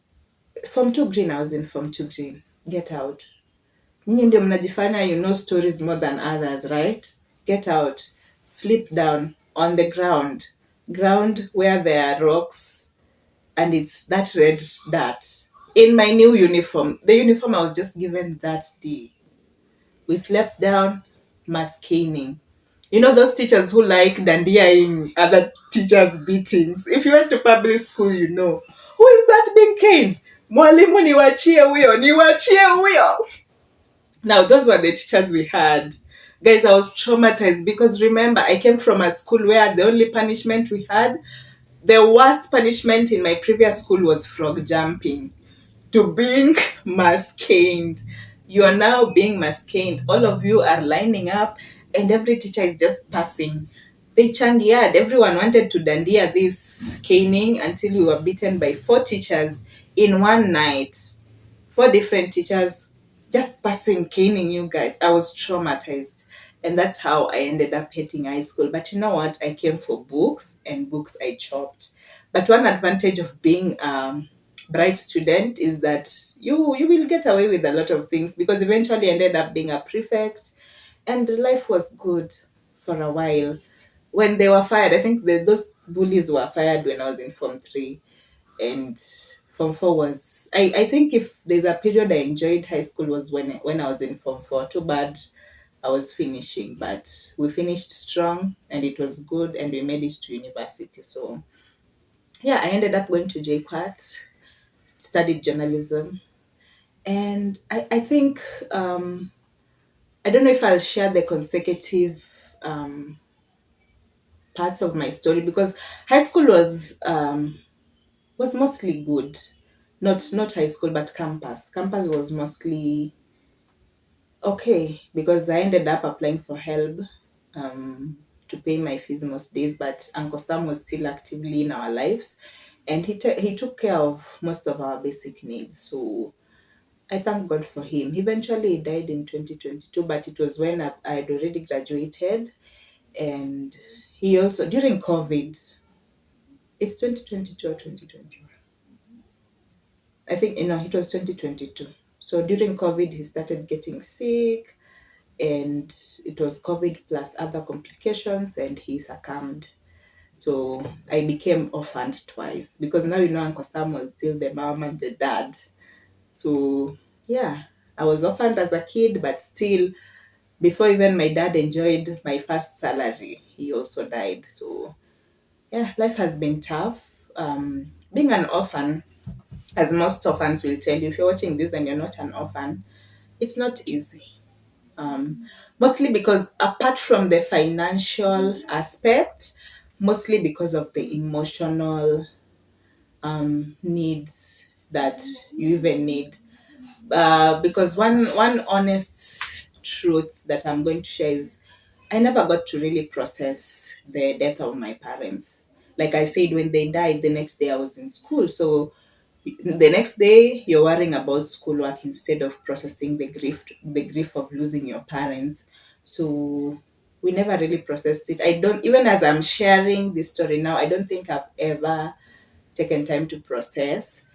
Form 2 green, I was in Form 2 green. Get out. Nyinyi ndio mnajifanya you know stories more than others, right? Get out. Sleep down on the ground where there are rocks, and it's that red dirt. In my new uniform, the uniform I was just given that day, we slept down, mass caning. Those teachers who like dandiaing other teachers' beatings. If you went to public school, who is that being caned? Mwalimu niwachie huyo, niwachie huyo. Now, those were the teachers we had. Guys, I was traumatized because remember, I came from a school where the only punishment we had, the worst punishment in my previous school was frog jumping, to being mass caned. You are now being mass caned. All of you are lining up, and every teacher is just passing. They changiad. Everyone wanted to dandia this caning until we were beaten by 4 teachers in one night. 4 different teachers just passing, caning you guys. I was traumatized. And that's how I ended up hating high school. But you know what? I came for books, and books I chopped. But one advantage of being bright student is that you will get away with a lot of things, because eventually I ended up being a prefect, and life was good for a while. When they were fired, I think those bullies were fired when I was in Form 3, and Form 4 was, I think if there's a period I enjoyed high school was when I was in Form 4. Too bad I was finishing, but we finished strong and it was good, and we made it to university. So yeah, I ended up going to JQuat, studied journalism. And I think, I don't know if I'll share the consecutive parts of my story, because high school was mostly good. Not high school, but campus. Campus was mostly okay, because I ended up applying for help to pay my fees most days, but Uncle Sam was still actively in our lives, and he took care of most of our basic needs. So I thank God for him. Eventually, he died in 2022, but it was when I had already graduated. And he also, during COVID, it's 2022 or 2020. I think, it was 2022. So during COVID, he started getting sick, and it was COVID plus other complications, and he succumbed. So I became orphaned twice, because now Uncle Sam was still the mom and the dad. So yeah, I was orphaned as a kid, but still, before even my dad enjoyed my first salary, he also died. So yeah, life has been tough. Being an orphan, as most orphans will tell you, if you're watching this and you're not an orphan, it's not easy. Mostly because, apart from the financial aspect, mostly because of the emotional needs that you even need. Because one honest truth that I'm going to share is, I never got to really process the death of my parents. Like I said, when they died, the next day I was in school. So the next day you're worrying about schoolwork instead of processing the grief of losing your parents. So we never really processed it. I don't, even as I'm sharing this story now, I don't think I've ever taken time to process.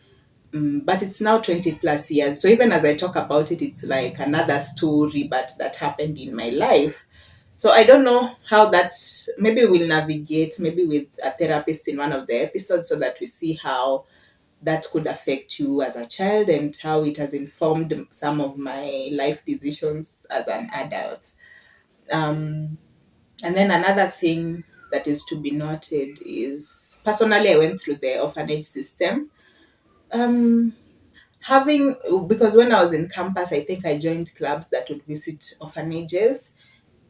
But it's now 20 plus years. So even as I talk about it, it's like another story, but that happened in my life. So I don't know how that, maybe we'll navigate, maybe with a therapist in one of the episodes, so that we see how that could affect you as a child and how it has informed some of my life decisions as an adult. Um, and then another thing that is to be noted is, personally, I went through the orphanage system. Um, having Because when I was in campus, I think I joined clubs that would visit orphanages,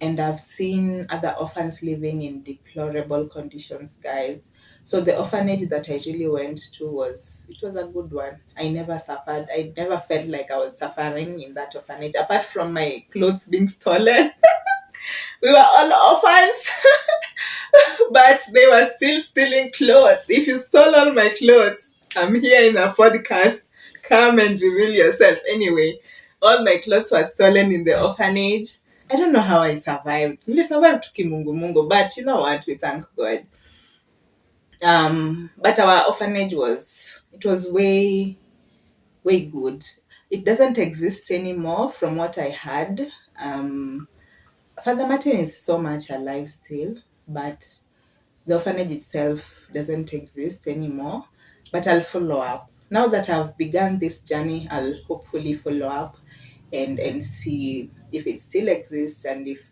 and I've seen other orphans living in deplorable conditions, guys. So the orphanage that I really went to was a good one. I never suffered. I never felt like I was suffering in that orphanage, apart from my clothes being stolen. We were all orphans, but they were still stealing clothes. If you stole all my clothes, I'm here in a podcast. Come and reveal yourself. Anyway, all my clothes were stolen in the orphanage. I don't know how I survived. I survived kimungu mungu, but you know what? We thank God. But our orphanage was way good. It doesn't exist anymore, from what I had. Father Martin is so much alive still, but the orphanage itself doesn't exist anymore. But I'll follow up. Now that I've begun this journey, I'll hopefully follow up and see if it still exists and if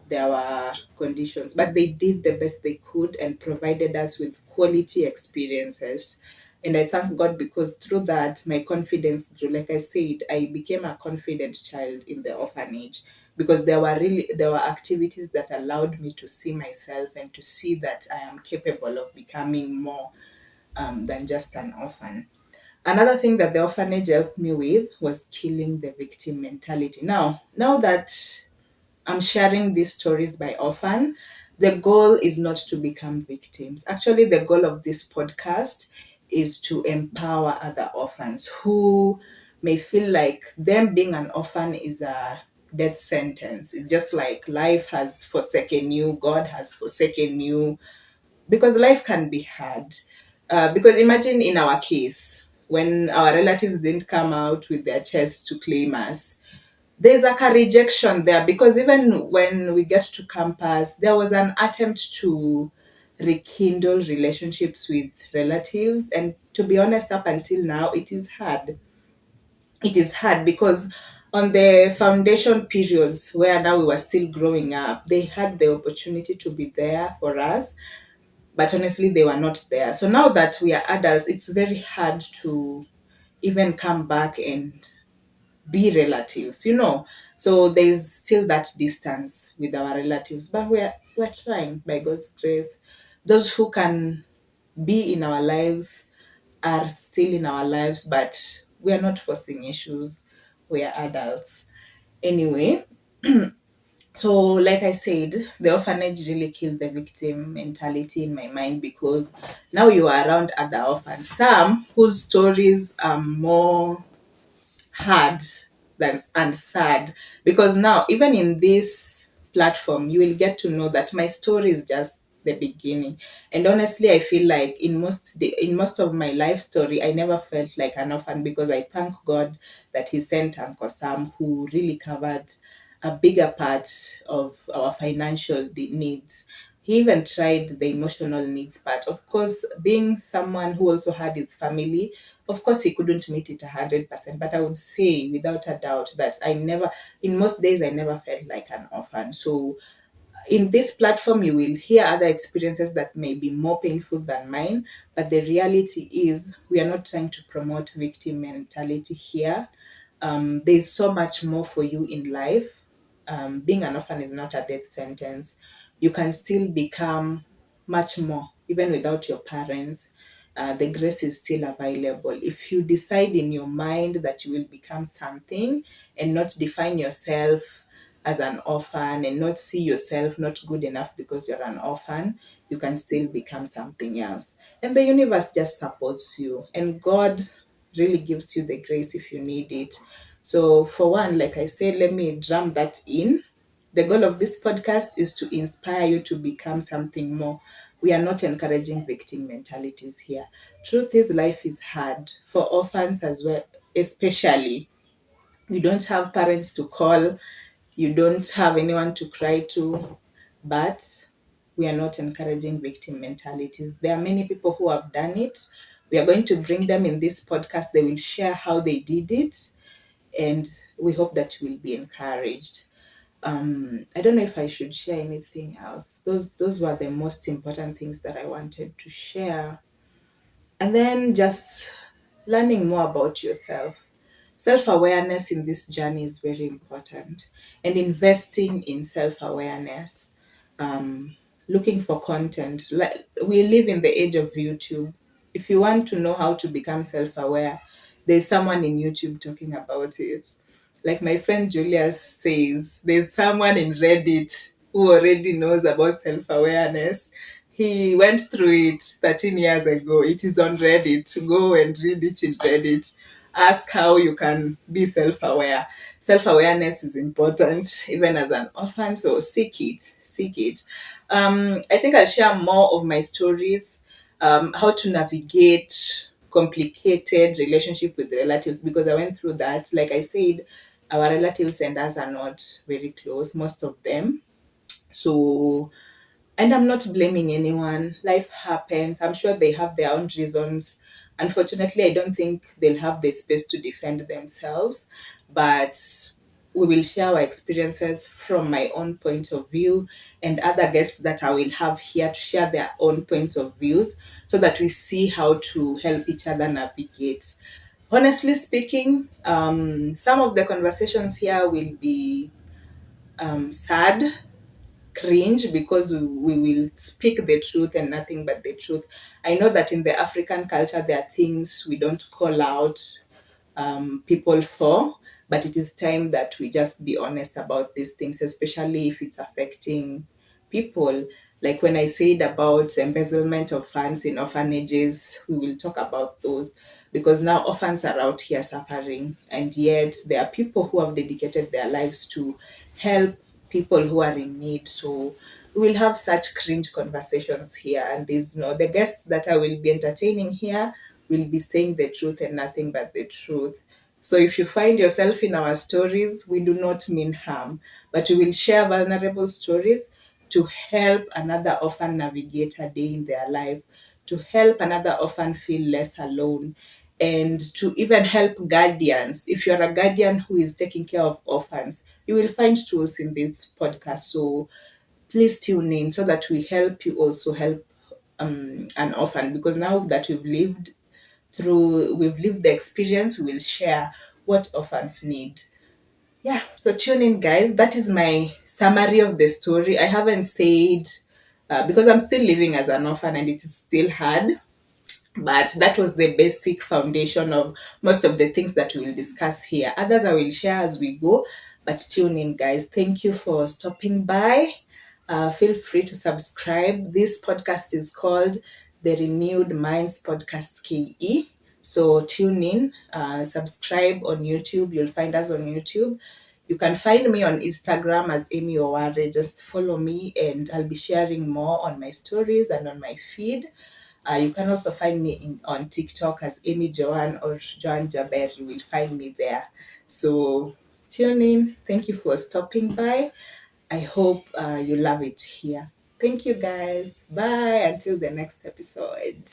there were conditions. But they did the best they could and provided us with quality experiences. And I thank God, because through that, my confidence grew. Like I said, I became a confident child in the orphanage, because there were activities that allowed me to see myself and to see that I am capable of becoming more than just an orphan. Another thing that the orphanage helped me with was killing the victim mentality. Now that I'm sharing these stories by orphan, the goal is not to become victims. Actually, the goal of this podcast is to empower other orphans who may feel like them being an orphan is a death sentence. It's just like life has forsaken you, God has forsaken you, because life can be hard. Because imagine in our case, when our relatives didn't come out with their chests to claim us, there's like a rejection there, because even when we get to campus, there was an attempt to rekindle relationships with relatives. And to be honest, up until now, it is hard. It is hard because on the foundation periods, where now we were still growing up, they had the opportunity to be there for us, but honestly, they were not there. So now that we are adults, it's very hard to even come back and be relatives. So there's still that distance with our relatives, but we're trying, by God's grace. Those who can be in our lives are still in our lives, but we are not forcing issues. We are adults anyway. So like I said, the orphanage really killed the victim mentality in my mind, because now you are around other orphans, some whose stories are more hard than and sad, because now even in this platform you will get to know that my story is just the beginning. And honestly, I feel like in most of my life story, I never felt like an orphan, because I thank God that he sent Uncle Sam, who really covered a bigger part of our financial needs. He even tried the emotional needs part. Of course, being someone who also had his family, of course, he couldn't meet it 100%, but I would say without a doubt that in most days, I never felt like an orphan. So in this platform, you will hear other experiences that may be more painful than mine, but the reality is we are not trying to promote victim mentality here. There's so much more for you in life. Being an orphan is not a death sentence. You can still become much more, even without your parents. The grace is still available. If you decide in your mind that you will become something and not define yourself as an orphan and not see yourself not good enough because you're an orphan. You can still become something else. And the universe just supports you. And God really gives you the grace if you need it. So, for one, like I said, let me drum that in. The goal of this podcast is to inspire you to become something more. We are not encouraging victim mentalities here. Truth is, life is hard for orphans as well, especially. You don't have parents to call, you don't have anyone to cry to, but we are not encouraging victim mentalities. There are many people who have done it. We are going to bring them in this podcast. They will share how they did it, and we hope that you will be encouraged. I don't know if I should share anything else. Those were the most important things that I wanted to share. And then just learning more about yourself. Self awareness in this journey is very important, and investing in self awareness. Um, Looking for content. Like, we live in the age of YouTube. If you want to know how to become self aware, there's someone in YouTube talking about it. Like my friend Julia says, there's someone in Reddit who already knows about self awareness. He went through it 13 years ago. It is on Reddit. Go and read it in Reddit. Ask how you can be self aware. Self awareness is important, even as an orphan, so seek it. Seek it. I think I'll share more of my stories, how to navigate complicated relationship with relatives, because I went through that. Like I said, our relatives and us are not very close, most of them. So, and I'm not blaming anyone. Life happens. I'm sure they have their own reasons. Unfortunately, I don't think they'll have the space to defend themselves. But we will share our experiences from my own point of view, and other guests that I will have here to share their own points of views, so that we see how to help each other navigate. Honestly speaking, some of the conversations here will be sad, cringe, because we will speak the truth and nothing but the truth. I know that in the African culture, there are things we don't call out people for, but it is time that we just be honest about these things, especially if it's affecting people. Like when I said about embezzlement of funds in orphanages, we will talk about those, because now orphans are out here suffering, and yet there are people who have dedicated their lives to help people who are in need. So we will have such cringe conversations here, and there's no the guests that I will be entertaining here will be saying the truth and nothing but the truth. So if you find yourself in our stories, we do not mean harm, but we will share vulnerable stories to help another orphan navigate a day in their life, to help another orphan feel less alone, and to even help guardians. If you're a guardian who is taking care of orphans, you will find tools in this podcast. So please tune in so that we help you also help an orphan, because now that we've lived the experience, we will share what orphans need. Yeah, so tune in, guys. That is my summary of the story. I haven't said, because I'm still living as an orphan and it is still hard, but that was the basic foundation of most of the things that we will discuss here. Others I will share as we go, but tune in, guys. Thank you for stopping by. Feel free to subscribe. This podcast is called the Renewed Minds Podcast KE. So tune in, subscribe on YouTube. You'll find us on YouTube. You can find me on Instagram as Emmy Oware. Just follow me, and I'll be sharing more on my stories and on my feed. You can also find me on TikTok as Amy Joanne or Joanne Jaber. You will find me there. So tune in. Thank you for stopping by. I hope you love it here. Thank you, guys. Bye until the next episode.